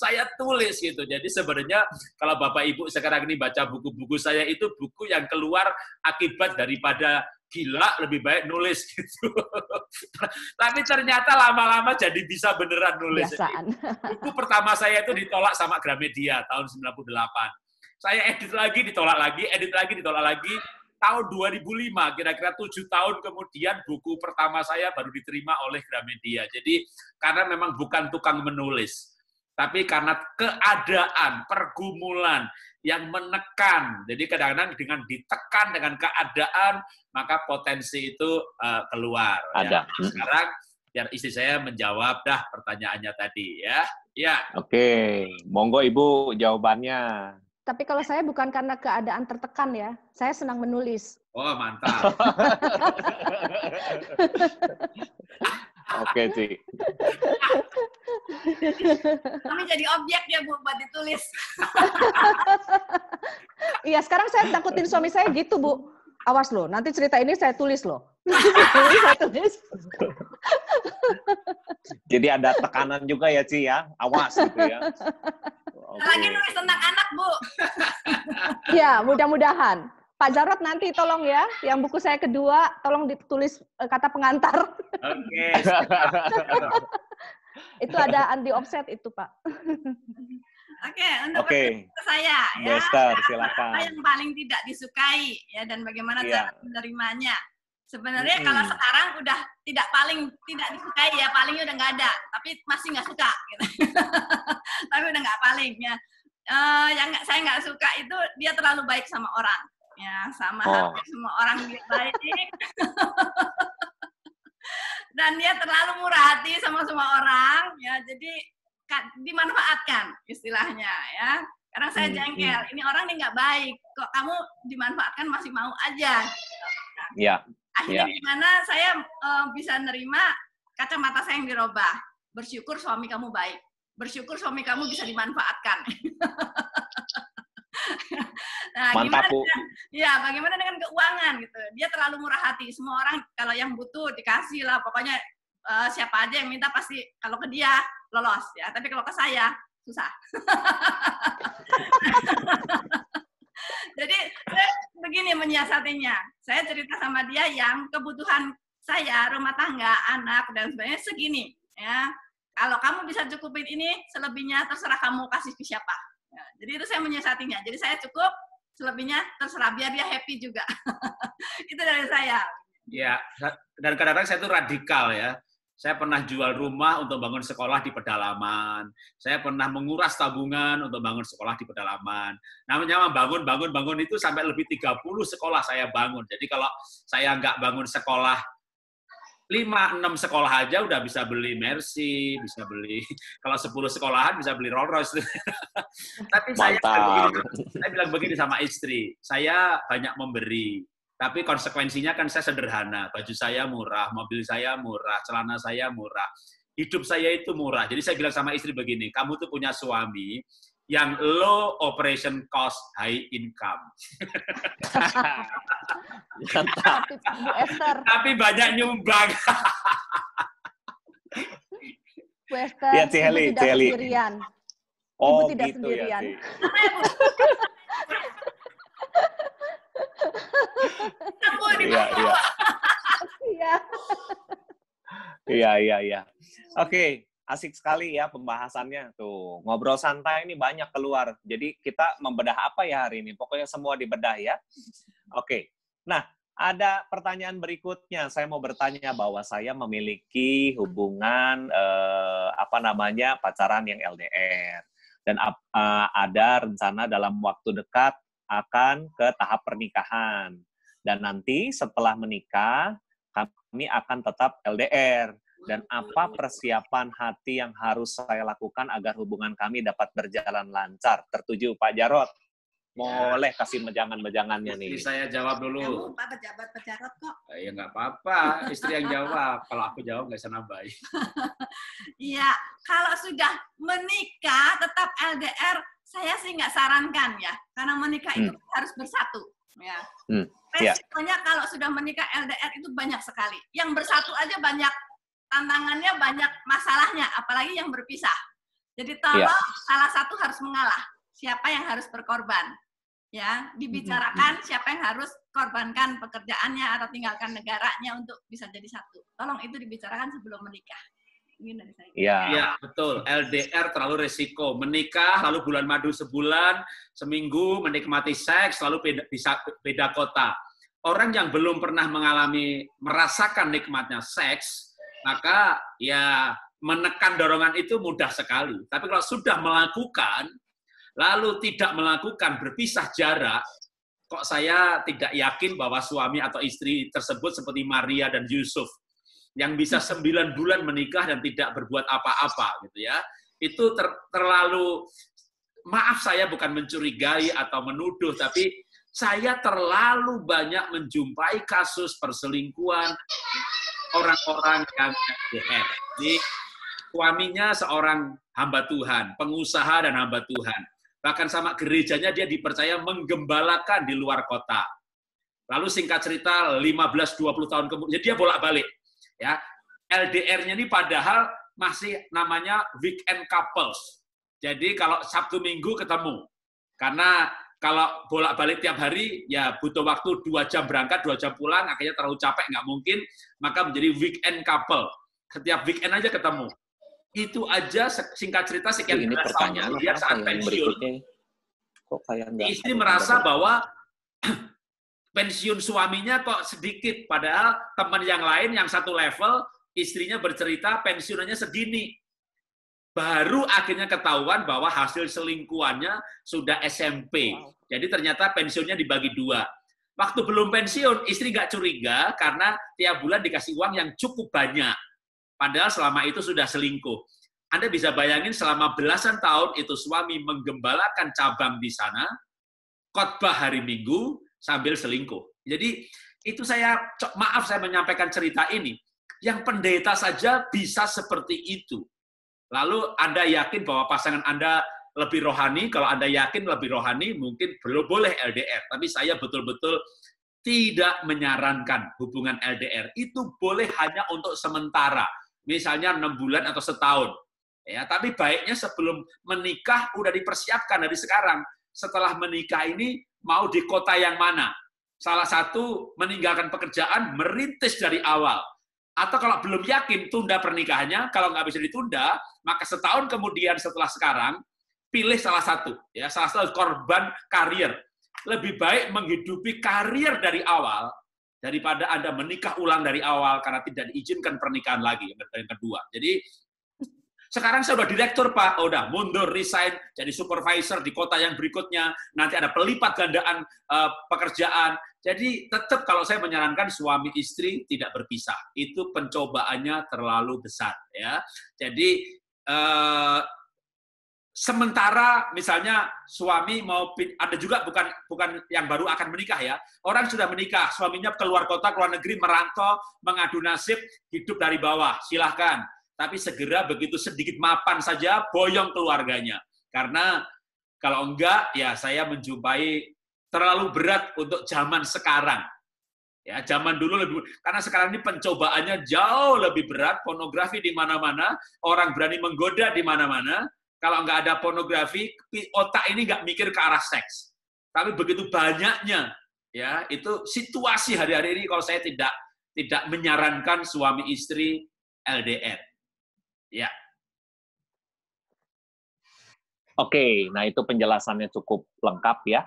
Saya tulis gitu. Jadi sebenarnya kalau Bapak Ibu sekarang ini baca buku-buku saya, itu buku yang keluar akibat daripada gila, lebih baik nulis gitu. Tapi ternyata lama-lama jadi bisa beneran nulis. Buku pertama saya itu ditolak sama Gramedia tahun 98. Saya edit lagi, ditolak lagi, edit lagi, ditolak lagi. Tahun 2005, kira-kira 7 tahun kemudian, buku pertama saya baru diterima oleh Gramedia. Jadi, karena memang bukan tukang menulis, tapi karena keadaan, pergumulan yang menekan. Jadi, kadang-kadang dengan ditekan dengan keadaan, maka potensi itu keluar. Ada. Ya. Sekarang, biar istri saya menjawab dah pertanyaannya tadi. Ya. Oke, monggo Ibu jawabannya. Tapi kalau saya bukan karena keadaan tertekan ya, saya senang menulis. Oh, mantap. Oke, Ci. Kami jadi objek ya, Bu, buat ditulis. Iya, sekarang saya takutin suami saya gitu, Bu. Awas loh, nanti cerita ini saya tulis loh. Saya tulis. Jadi ada tekanan juga ya, Ci ya. Awas gitu ya. Lagi nulis tentang anak, Bu. Ya, mudah-mudahan. Pak Jarot nanti tolong ya, yang buku saya kedua, tolong ditulis kata pengantar. Oke. Itu ada di offset itu, Pak. Oke, untuk saya ya. Bester, silakan. Apa yang paling tidak disukai ya, dan bagaimana cara menerimanya. Sebenarnya kalau sekarang udah tidak disukai ya, palingnya udah nggak ada, tapi masih nggak suka. Gitu. Tapi udah nggak paling ya. Saya nggak suka itu dia terlalu baik sama orang, ya sama hampir semua orang dia baik. Dan dia terlalu murah hati sama semua orang, ya jadi dimanfaatkan istilahnya ya. Karena saya jengkel, ini orang nih nggak baik, kok kamu dimanfaatkan masih mau aja. Iya. Akhirnya gimana saya bisa nerima kacamata saya yang dirubah. Bersyukur suami kamu baik, bersyukur suami kamu bisa dimanfaatkan. Nah, Mantap, Bu. Bagaimana dengan keuangan gitu? Dia terlalu murah hati. Semua orang kalau yang butuh dikasih lah. Pokoknya siapa aja yang minta pasti kalau ke dia lolos ya. Tapi kalau ke saya susah. Jadi saya begini menyiasatinya. Saya cerita sama dia yang kebutuhan saya, rumah tangga, anak dan sebagainya segini ya. Kalau kamu bisa cukupin ini, selebihnya terserah kamu kasih ke siapa. Ya, jadi itu saya menyiasatinya. Jadi saya cukup, selebihnya terserah, biar dia happy juga. Itu dari saya. Ya, dan kadang-kadang saya itu radikal ya. Saya pernah jual rumah untuk bangun sekolah di pedalaman. Saya pernah menguras tabungan untuk bangun sekolah di pedalaman. Namanya bangun itu sampai lebih 30 sekolah saya bangun. Jadi kalau saya nggak bangun sekolah 5-6 sekolah aja udah bisa beli Mercy, bisa beli, kalau 10 sekolahan bisa beli Rolls Royce. Tapi saya bilang begini sama istri, saya banyak memberi, tapi konsekuensinya kan saya sederhana, baju saya murah, mobil saya murah, celana saya murah, hidup saya itu murah. Jadi saya bilang sama istri begini, kamu tuh punya suami yang low operation cost, high income. Tapi banyak nyumbang. Bu Esther, ya, Ibu tidak sendirian. Ibu tidak gitu sendirian. Iya. Oke. Asik sekali ya pembahasannya tuh. Ngobrol santai ini banyak keluar. Jadi kita membedah apa ya hari ini? Pokoknya semua dibedah ya. Oke. Nah, ada pertanyaan berikutnya. Saya mau bertanya bahwa saya memiliki hubungan pacaran yang LDR dan ada rencana dalam waktu dekat akan ke tahap pernikahan. Dan nanti setelah menikah kami akan tetap LDR. Dan apa persiapan hati yang harus saya lakukan agar hubungan kami dapat berjalan lancar? Tertuju Pak Jarot. Boleh kasih mejangan-mejangannya nih. Istri saya jawab dulu. Pak pejabat kok. Ya nggak apa-apa, istri yang jawab. Kalau aku jawab nggak bisa nambahin. Iya, kalau sudah menikah tetap LDR, saya sih nggak sarankan ya. Karena menikah itu harus bersatu. Ya. Resikonya kalau sudah menikah LDR itu banyak sekali. Yang bersatu aja banyak tantangannya, banyak masalahnya, apalagi yang berpisah. Jadi tolong salah satu harus mengalah. Siapa yang harus berkorban? Ya, dibicarakan siapa yang harus korbankan pekerjaannya atau tinggalkan negaranya untuk bisa jadi satu. Tolong itu dibicarakan sebelum menikah. Ini dari saya. Iya, betul. LDR terlalu resiko. Menikah, lalu bulan madu sebulan, seminggu menikmati seks, lalu beda kota. Orang yang belum pernah merasakan nikmatnya seks, maka ya menekan dorongan itu mudah sekali. Tapi kalau sudah melakukan, lalu tidak melakukan, berpisah jarak, kok saya tidak yakin bahwa suami atau istri tersebut seperti Maria dan Yusuf, yang bisa 9 bulan menikah dan tidak berbuat apa-apa, gitu ya. Itu terlalu, maaf saya bukan mencurigai atau menuduh, tapi saya terlalu banyak menjumpai kasus perselingkuhan orang-orang yang LDR. Jadi suaminya seorang hamba Tuhan, pengusaha dan hamba Tuhan. Bahkan sama gerejanya dia dipercaya menggembalakan di luar kota. Lalu singkat cerita 15-20 tahun kemudian dia bolak-balik. Ya, LDR-nya ini padahal masih namanya weekend couples. Jadi kalau Sabtu Minggu ketemu. Karena kalau bolak-balik tiap hari, ya butuh waktu 2 jam berangkat, 2 jam pulang, akhirnya terlalu capek, nggak mungkin, maka menjadi weekend couple. Setiap weekend aja ketemu. Itu aja singkat cerita sekian ini pertanyaan tahun kemudian saat pensiun. Kok kayak istri merasa bahwa pensiun suaminya kok sedikit, padahal teman yang lain yang satu level, istrinya bercerita pensiunannya segini. Baru akhirnya ketahuan bahwa hasil selingkuhannya sudah SMP. Jadi ternyata pensiunnya dibagi 2. Waktu belum pensiun, istri nggak curiga karena tiap bulan dikasih uang yang cukup banyak. Padahal selama itu sudah selingkuh. Anda bisa bayangin selama belasan tahun itu suami menggembalakan cabang di sana, khotbah hari Minggu, sambil selingkuh. Jadi itu maaf saya menyampaikan cerita ini. Yang pendeta saja bisa seperti itu. Lalu Anda yakin bahwa pasangan Anda lebih rohani, kalau Anda yakin lebih rohani, mungkin belum boleh LDR. Tapi saya betul-betul tidak menyarankan hubungan LDR. Itu boleh hanya untuk sementara. Misalnya 6 bulan atau setahun. Ya, tapi baiknya sebelum menikah udah dipersiapkan dari sekarang. Setelah menikah ini mau di kota yang mana? Salah satu meninggalkan pekerjaan, merintis dari awal. Atau kalau belum yakin, tunda pernikahannya. Kalau nggak bisa ditunda, maka setahun kemudian setelah sekarang, pilih salah satu. Ya, salah satu korban karir. Lebih baik menghidupi karir dari awal, daripada Anda menikah ulang dari awal karena tidak diizinkan pernikahan lagi. Yang kedua. Jadi, sekarang saya udah direktur, Pak. Udah mundur, resign, jadi supervisor di kota yang berikutnya. Nanti ada pelipat gandaan pekerjaan. Jadi tetap kalau saya menyarankan suami istri tidak berpisah. Itu pencobaannya terlalu besar. Ya. Jadi sementara misalnya suami mau, ada juga bukan yang baru akan menikah ya. Orang sudah menikah, suaminya keluar kota, keluar negeri, merantau, mengadu nasib, hidup dari bawah. Silahkan. Tapi segera begitu sedikit mapan saja, boyong keluarganya. Karena kalau enggak, ya saya menjumpai terlalu berat untuk zaman sekarang. Ya, zaman dulu lebih, karena sekarang ini pencobaannya jauh lebih berat, pornografi di mana-mana, orang berani menggoda di mana-mana. Kalau nggak ada pornografi, otak ini nggak mikir ke arah seks. Tapi begitu banyaknya, ya itu situasi hari-hari ini kalau saya tidak menyarankan suami istri LDR. Ya. Oke, nah itu penjelasannya cukup lengkap ya.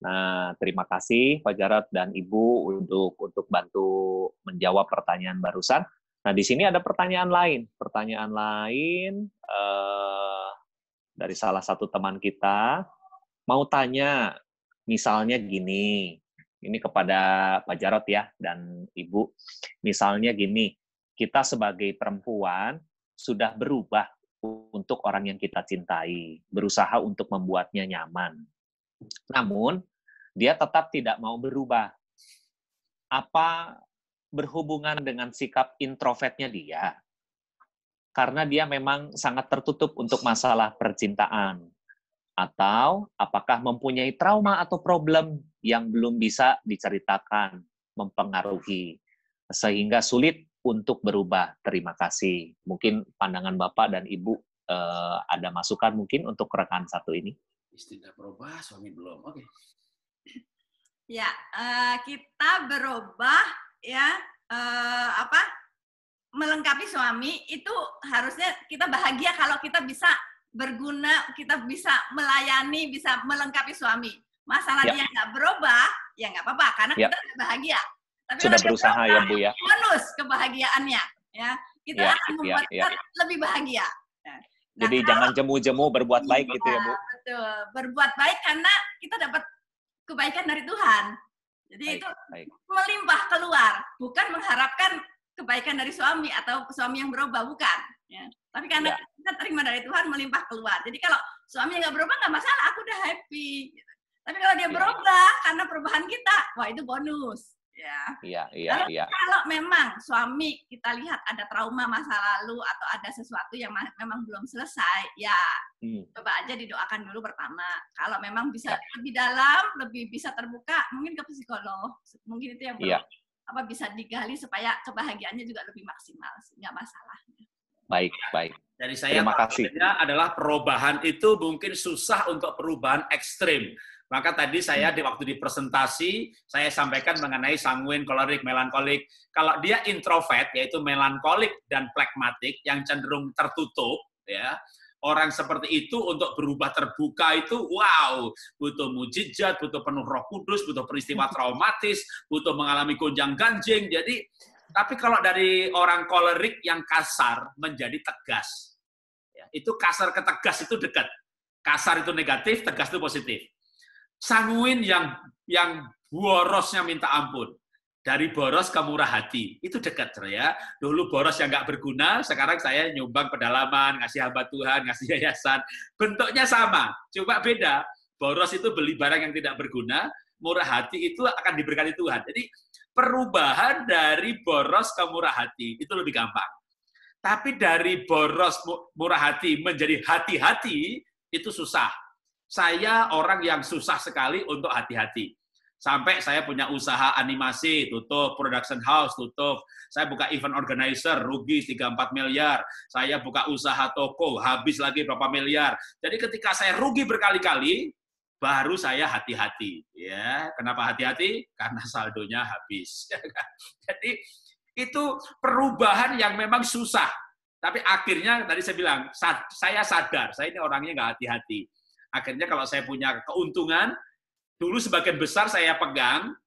Nah, terima kasih Pak Jarod dan Ibu untuk bantu menjawab pertanyaan barusan. Nah, di sini ada pertanyaan lain. Pertanyaan lain dari salah satu teman kita. Mau tanya, misalnya gini, ini kepada Pak Jarod ya, dan Ibu. Misalnya gini, kita sebagai perempuan sudah berubah untuk orang yang kita cintai, berusaha untuk membuatnya nyaman. Namun, dia tetap tidak mau berubah. Apa berhubungan dengan sikap introvertnya dia? Karena dia memang sangat tertutup untuk masalah percintaan. Atau apakah mempunyai trauma atau problem yang belum bisa diceritakan, mempengaruhi, sehingga sulit untuk berubah. Terima kasih. Mungkin pandangan Bapak dan Ibu ada masukan mungkin untuk rekan satu ini. Istri tidak berubah, suami belum. Oke. Ya, kita berubah ya melengkapi suami itu harusnya kita bahagia kalau kita bisa berguna, kita bisa melayani, bisa melengkapi suami. Masalah dia nggak berubah, ya nggak apa-apa karena kita bahagia. Tapi sudah berusaha ya Bu ya. Bonus kebahagiaannya ya. Kita akan membuat kita lebih bahagia. Nah, jadi jangan jemu-jemu berbuat baik gitu ya Bu. Betul. Berbuat baik karena kita dapat kebaikan dari Tuhan. Jadi itu melimpah keluar, bukan mengharapkan kebaikan dari suami atau suami yang berubah, bukan. Ya. Tapi karena kita terima dari Tuhan melimpah keluar. Jadi kalau suami nggak berubah nggak masalah, aku udah happy. Tapi kalau dia berubah karena perubahan kita, wah itu bonus. Ya. Kalau memang suami kita lihat ada trauma masa lalu atau ada sesuatu yang memang belum selesai, ya coba aja didoakan dulu pertama. Kalau memang bisa lebih dalam, lebih bisa terbuka, mungkin ke psikolog. Mungkin itu yang perlu bisa digali supaya kebahagiaannya juga lebih maksimal, nggak masalah. Baik. Dari saya adalah perubahan itu mungkin susah untuk perubahan ekstrim. Maka tadi saya waktu di presentasi, saya sampaikan mengenai sanguin, kolerik, melankolik. Kalau dia introvert, yaitu melankolik dan plekmatik, yang cenderung tertutup, ya, orang seperti itu untuk berubah terbuka itu, wow, butuh mujizat, butuh penuh Roh Kudus, butuh peristiwa traumatis, butuh mengalami gonjang-ganjing. Jadi, tapi kalau dari orang kolerik yang kasar menjadi tegas, ya, itu kasar ke tegas itu dekat. Kasar itu negatif, tegas itu positif. Sanguin yang borosnya minta ampun. Dari boros ke murah hati, itu dekat ya. Dulu boros yang nggak berguna, sekarang saya nyumbang pedalaman, ngasih hamba Tuhan, ngasih yayasan. Bentuknya sama, cuma beda. Boros itu beli barang yang tidak berguna, murah hati itu akan diberkati Tuhan. Jadi perubahan dari boros ke murah hati, itu lebih gampang. Tapi dari boros murah hati menjadi hati-hati, itu susah. Saya orang yang susah sekali untuk hati-hati. Sampai saya punya usaha animasi, tutup, production house, tutup. Saya buka event organizer, rugi 3-4 miliar. Saya buka usaha toko, habis lagi berapa miliar. Jadi ketika saya rugi berkali-kali, baru saya hati-hati. Ya, kenapa hati-hati? Karena saldonya habis. Jadi itu perubahan yang memang susah. Tapi akhirnya tadi saya bilang, saya sadar, saya ini orangnya nggak hati-hati. Akhirnya kalau saya punya keuntungan, dulu sebagian besar saya pegang,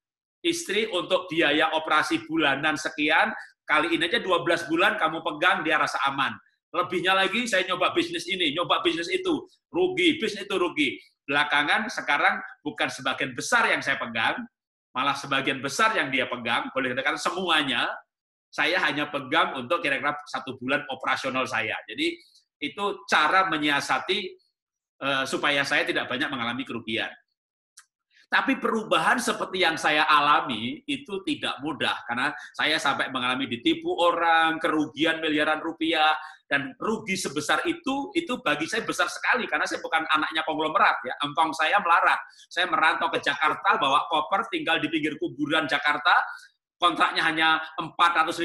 istri untuk biaya operasi bulanan sekian, kali ini aja 12 bulan kamu pegang, dia rasa aman. Lebihnya lagi saya nyoba bisnis ini, nyoba bisnis itu, rugi, bisnis itu rugi. Belakangan sekarang bukan sebagian besar yang saya pegang, malah sebagian besar yang dia pegang, boleh dikatakan semuanya, saya hanya pegang untuk kira-kira 1 bulan operasional saya. Jadi itu cara menyiasati supaya saya tidak banyak mengalami kerugian. Tapi perubahan seperti yang saya alami itu tidak mudah, karena saya sampai mengalami ditipu orang, kerugian miliaran rupiah, dan rugi sebesar itu bagi saya besar sekali, karena saya bukan anaknya konglomerat, ya. Engkong saya melarat. Saya merantau ke Jakarta, bawa koper, tinggal di pinggir kuburan Jakarta, kontraknya hanya 450.000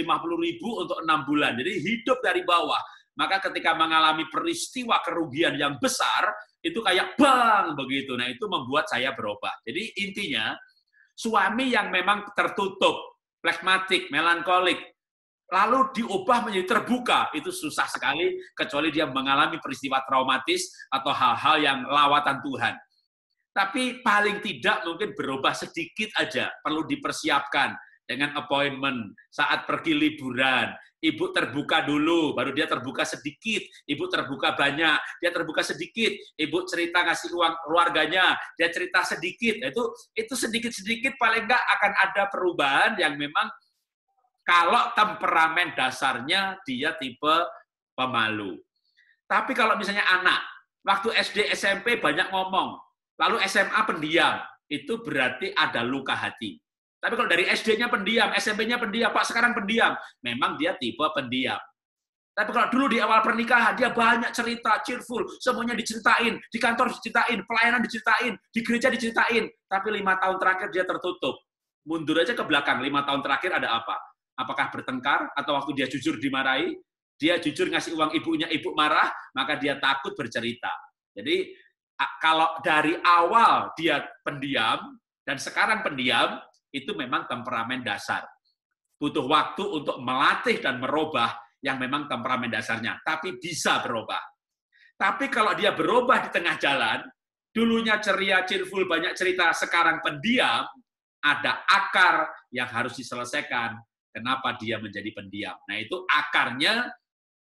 untuk 6 bulan, jadi hidup dari bawah. Maka ketika mengalami peristiwa kerugian yang besar, itu kayak bang begitu. Nah, itu membuat saya berubah. Jadi intinya, suami yang memang tertutup, flekmatik, melankolik, lalu diubah menjadi terbuka, itu susah sekali, kecuali dia mengalami peristiwa traumatis atau hal-hal yang lawatan Tuhan. Tapi paling tidak mungkin berubah sedikit aja, perlu dipersiapkan dengan appointment, saat pergi liburan. Ibu terbuka dulu, baru dia terbuka sedikit. Ibu terbuka banyak, dia terbuka sedikit. Ibu cerita ngasih uang keluarganya, dia cerita sedikit. Itu sedikit-sedikit paling enggak akan ada perubahan yang memang kalau temperamen dasarnya dia tipe pemalu. Tapi kalau misalnya anak, waktu SD, SMP banyak ngomong, lalu SMA pendiam, itu berarti ada luka hati. Tapi kalau dari SD-nya pendiam, SMP-nya pendiam, Pak sekarang pendiam, memang dia tipe pendiam. Tapi kalau dulu di awal pernikahan, dia banyak cerita, cheerful, semuanya diceritain, di kantor diceritain, pelayanan diceritain, di gereja diceritain. Tapi 5 tahun terakhir dia tertutup. Mundur aja ke belakang, 5 tahun terakhir ada apa? Apakah bertengkar, atau waktu dia jujur dimarahi, dia jujur ngasih uang ibunya, ibu marah, maka dia takut bercerita. Jadi kalau dari awal dia pendiam, dan sekarang pendiam, itu memang temperamen dasar. Butuh waktu untuk melatih dan merubah yang memang temperamen dasarnya. Tapi bisa berubah. Tapi kalau dia berubah di tengah jalan, dulunya ceria, cheerful, banyak cerita, sekarang pendiam, ada akar yang harus diselesaikan. Kenapa dia menjadi pendiam? Nah, itu akarnya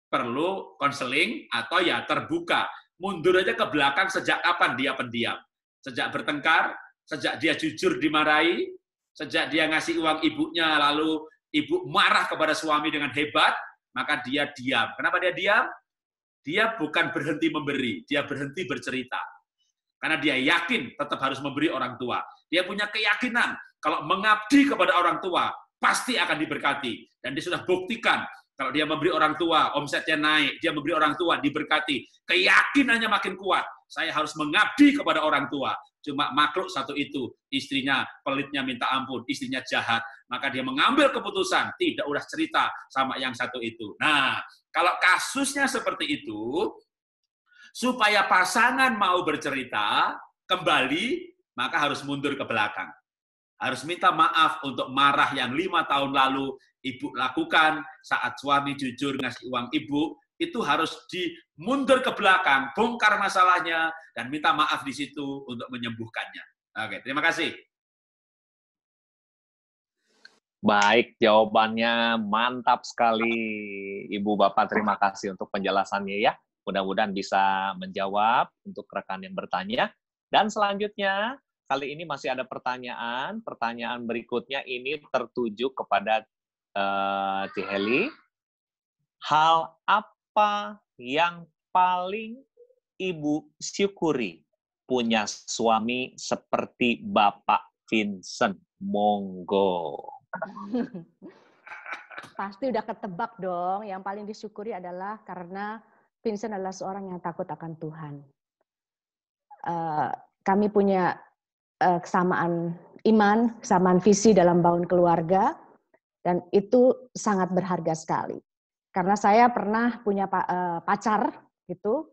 perlu konseling atau ya terbuka. Mundur aja ke belakang sejak kapan dia pendiam. Sejak bertengkar, sejak dia jujur dimarahi, sejak dia ngasih uang ibunya, lalu ibu marah kepada suami dengan hebat, maka dia diam. Kenapa dia diam? Dia bukan berhenti memberi, dia berhenti bercerita. Karena dia yakin tetap harus memberi orang tua. Dia punya keyakinan, kalau mengabdi kepada orang tua, pasti akan diberkati. Dan dia sudah buktikan, kalau dia memberi orang tua, omsetnya naik, dia memberi orang tua, diberkati. Keyakinannya makin kuat. Saya harus mengabdi kepada orang tua. Cuma makhluk satu itu, istrinya pelitnya minta ampun, istrinya jahat. Maka dia mengambil keputusan, tidak udah cerita sama yang satu itu. Nah, kalau kasusnya seperti itu, supaya pasangan mau bercerita, kembali, maka harus mundur ke belakang. Harus minta maaf untuk marah yang 5 tahun lalu ibu lakukan saat suami jujur ngasih uang ibu, itu harus dimundur ke belakang, bongkar masalahnya, dan minta maaf di situ untuk menyembuhkannya. Oke, terima kasih. Baik, jawabannya mantap sekali, Ibu Bapak. Terima kasih untuk penjelasannya ya. Mudah-mudahan bisa menjawab untuk rekan yang bertanya. Dan selanjutnya, kali ini masih ada pertanyaan. Pertanyaan berikutnya ini tertuju kepada Ciheli. Hal apa yang paling Ibu syukuri punya suami seperti Bapak Vincent? Monggo. Pasti udah ketebak dong. Yang paling disyukuri adalah karena Vincent adalah seorang yang takut akan Tuhan. Kami punya kesamaan iman, kesamaan visi dalam bangun keluarga, dan itu sangat berharga sekali. Karena saya pernah punya pacar, gitu,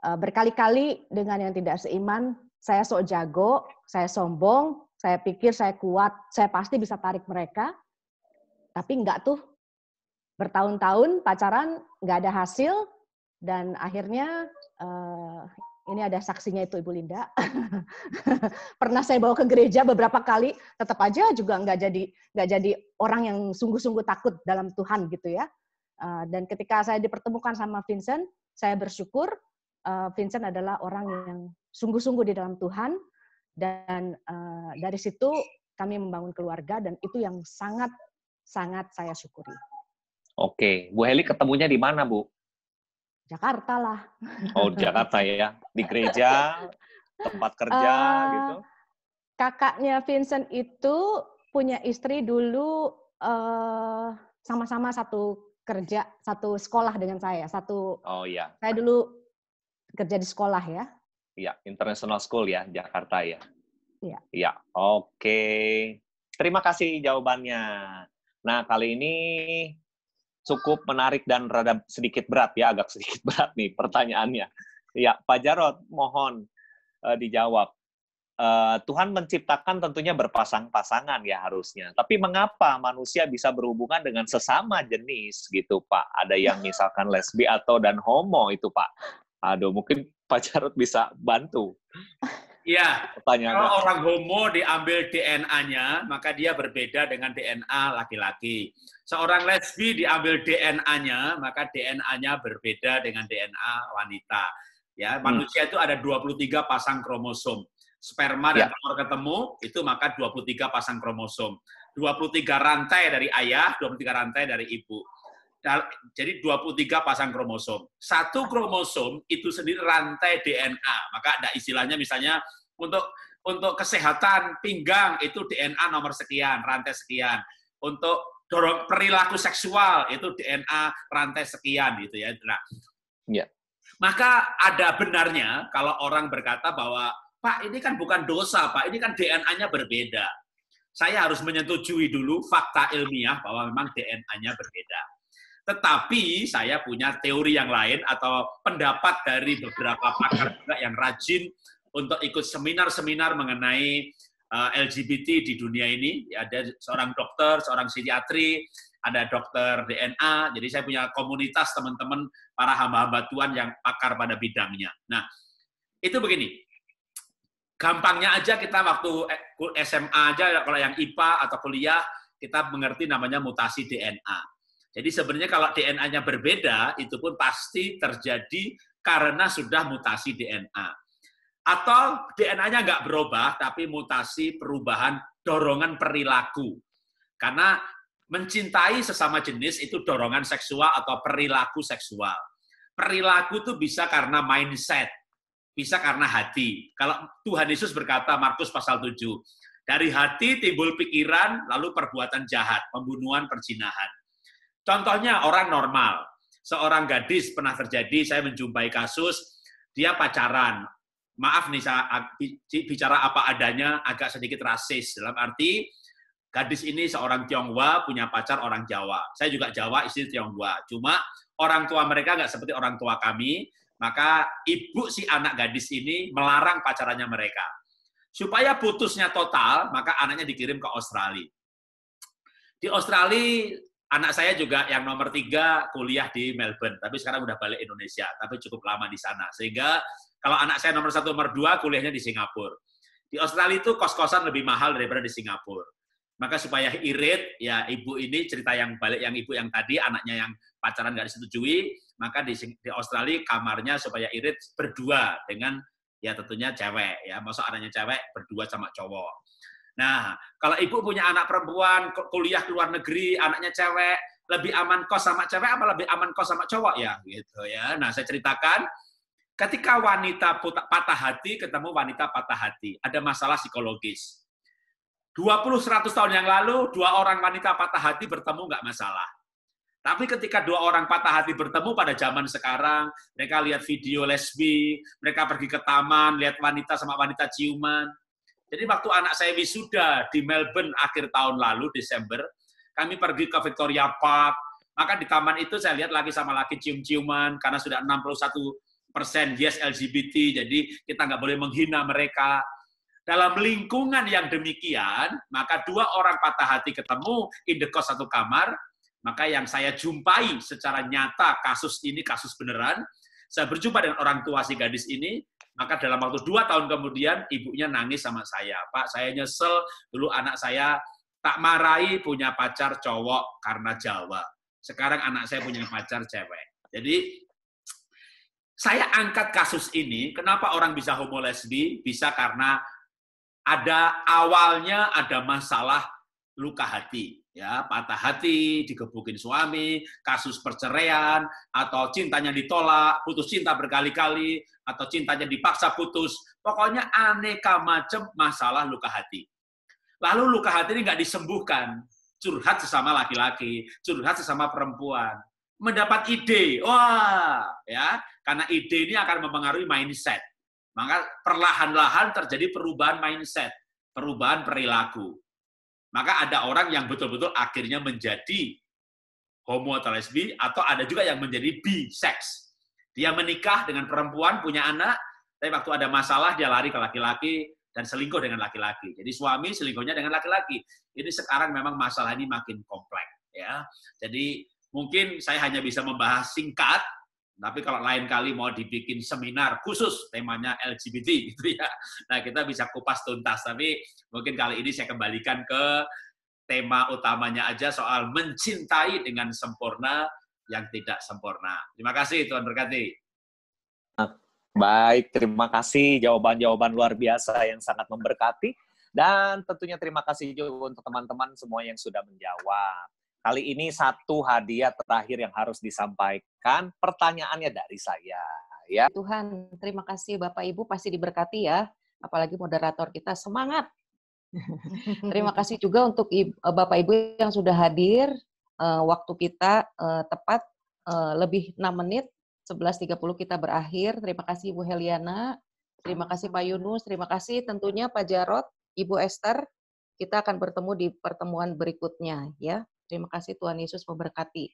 berkali-kali dengan yang tidak seiman. Saya sok jago, saya sombong, saya pikir saya kuat, saya pasti bisa tarik mereka. Tapi enggak tuh. Bertahun-tahun pacaran, enggak ada hasil, dan akhirnya ini ada saksinya itu Ibu Linda. Pernah saya bawa ke gereja beberapa kali, tetap aja juga enggak jadi orang yang sungguh-sungguh takut dalam Tuhan gitu ya. Dan ketika saya dipertemukan sama Vincent, saya bersyukur Vincent adalah orang yang sungguh-sungguh di dalam Tuhan. Dan dari situ kami membangun keluarga, dan itu yang sangat saya syukuri. Oke, Bu Heli ketemunya di mana, Bu? Jakarta lah. Oh, Jakarta ya. Di gereja, tempat kerja gitu. Kakaknya Vincent itu punya istri dulu sama-sama satu kerja, satu sekolah dengan saya. Oh iya. Saya dulu kerja di sekolah ya. Iya, International School ya, Jakarta ya. Iya. Iya, oke. Terima kasih jawabannya. Nah, kali ini cukup menarik dan rada sedikit berat ya, agak sedikit berat nih pertanyaannya. Ya, Pak Jarod, mohon dijawab. Tuhan menciptakan tentunya berpasang-pasangan ya harusnya. Tapi mengapa manusia bisa berhubungan dengan sesama jenis gitu, Pak? Ada yang misalkan lesbi atau dan homo itu, Pak. Aduh, mungkin Pak Jarod bisa bantu. Iya, kalau orang homo diambil DNA-nya, maka dia berbeda dengan DNA laki-laki. Seorang lesbi diambil DNA-nya, maka DNA-nya berbeda dengan DNA wanita. Ya, manusia itu ada 23 pasang kromosom. Sperma dan telur ketemu, itu maka 23 pasang kromosom. 23 rantai dari ayah, 23 rantai dari ibu. Jadi 23 pasang kromosom. Satu kromosom itu sendiri rantai DNA. Maka ada istilahnya misalnya untuk kesehatan pinggang itu DNA nomor sekian, rantai sekian. Untuk dorong perilaku seksual itu DNA rantai sekian gitu ya. Nah, maka ada benarnya kalau orang berkata bahwa Pak ini kan bukan dosa, Pak ini kan DNA-nya berbeda. Saya harus menyetujui dulu fakta ilmiah bahwa memang DNA-nya berbeda. Tetapi saya punya teori yang lain atau pendapat dari beberapa pakar juga yang rajin untuk ikut seminar-seminar mengenai LGBT di dunia ini. Ada seorang dokter, seorang psikiatri, ada dokter DNA. Jadi saya punya komunitas teman-teman para hamba-hamba Tuhan yang pakar pada bidangnya. Nah, itu begini. Gampangnya aja kita waktu SMA aja, kalau yang IPA atau kuliah, kita mengerti namanya mutasi DNA. Jadi sebenarnya kalau DNA-nya berbeda, itu pun pasti terjadi karena sudah mutasi DNA. Atau DNA-nya nggak berubah, tapi mutasi perubahan dorongan perilaku. Karena mencintai sesama jenis itu dorongan seksual atau perilaku seksual. Perilaku itu bisa karena mindset, bisa karena hati. Kalau Tuhan Yesus berkata, Markus pasal 7, dari hati timbul pikiran, lalu perbuatan jahat, pembunuhan, perzinahan. Contohnya orang normal, seorang gadis pernah terjadi, saya menjumpai kasus, dia pacaran. Maaf nih, saya bicara apa adanya, agak sedikit rasis. Dalam arti, gadis ini seorang Tionghoa, punya pacar orang Jawa. Saya juga Jawa, istri Tionghoa. Cuma orang tua mereka nggak seperti orang tua kami, maka ibu si anak gadis ini melarang pacarannya mereka. Supaya putusnya total, maka anaknya dikirim ke Australia. Di Australia, anak saya juga yang nomor 3 kuliah di Melbourne, tapi sekarang udah balik Indonesia, tapi cukup lama di sana. Sehingga kalau anak saya nomor 1, nomor 2 kuliahnya di Singapura. Di Australia itu kos-kosan lebih mahal daripada di Singapura. Maka supaya irit, ya ibu ini cerita yang balik yang ibu yang tadi, anaknya yang pacaran nggak disetujui, maka di Australia kamarnya supaya irit berdua dengan ya tentunya cewek, ya masuk anaknya cewek berdua sama cowok. Nah, kalau ibu punya anak perempuan, kuliah ke luar negeri, anaknya cewek, lebih aman kos sama cewek apa lebih aman kos sama cowok ya? Gitu ya. Nah, saya ceritakan, ketika wanita patah hati ketemu wanita patah hati, ada masalah psikologis. 20-100 tahun yang lalu, 2 orang wanita patah hati bertemu nggak masalah. Tapi ketika 2 orang patah hati bertemu pada zaman sekarang, mereka lihat video lesbi, mereka pergi ke taman, lihat wanita sama wanita ciuman. Jadi waktu anak saya wisuda di Melbourne akhir tahun lalu, Desember, kami pergi ke Victoria Park, maka di taman itu saya lihat laki sama laki cium-ciuman, karena sudah 61% yes LGBT, jadi kita nggak boleh menghina mereka. Dalam lingkungan yang demikian, maka 2 orang patah hati ketemu in the kos satu kamar, maka yang saya jumpai secara nyata kasus ini, kasus beneran, saya berjumpa dengan orang tua si gadis ini, maka dalam waktu 2 tahun kemudian, ibunya nangis sama saya. Pak, saya nyesel, dulu anak saya tak marahi punya pacar cowok karena Jawa. Sekarang anak saya punya pacar cewek. Jadi, saya angkat kasus ini, kenapa orang bisa homo lesbi? Bisa karena awalnya ada masalah luka hati, ya patah hati, digebukin suami, kasus perceraian, atau cintanya ditolak, putus cinta berkali-kali, atau cintanya dipaksa putus, pokoknya aneka macam masalah luka hati. Lalu luka hati ini nggak disembuhkan, curhat sesama laki-laki, curhat sesama perempuan, mendapat ide, wah, ya, karena ide ini akan mempengaruhi mindset. Maka perlahan-lahan terjadi perubahan mindset, perubahan perilaku. Maka ada orang yang betul-betul akhirnya menjadi homo atau lesbi, atau ada juga yang menjadi bisex. Dia menikah dengan perempuan, punya anak, tapi waktu ada masalah dia lari ke laki-laki dan selingkuh dengan laki-laki. Jadi suami selingkuhnya dengan laki-laki. Ini sekarang memang masalah ini makin kompleks. Ya. Jadi mungkin saya hanya bisa membahas singkat, tapi kalau lain kali mau dibikin seminar khusus temanya LGBT gitu ya. Nah, kita bisa kupas tuntas, tapi mungkin kali ini saya kembalikan ke tema utamanya aja soal mencintai dengan sempurna yang tidak sempurna. Terima kasih, Tuhan berkati. Baik, terima kasih jawaban-jawaban luar biasa yang sangat memberkati, dan tentunya terima kasih juga untuk teman-teman semua yang sudah menjawab. Kali ini satu hadiah terakhir yang harus disampaikan, pertanyaannya dari saya. Ya. Tuhan, terima kasih Bapak Ibu, pasti diberkati ya, apalagi moderator kita, semangat. Terima kasih juga untuk Bapak Ibu yang sudah hadir, waktu kita tepat lebih 6 menit, 11.30 kita berakhir. Terima kasih Ibu Heliana, terima kasih Pak Yunus, terima kasih tentunya Pak Jarot, Ibu Esther. Kita akan bertemu di pertemuan berikutnya ya. Terima kasih, Tuhan Yesus memberkati.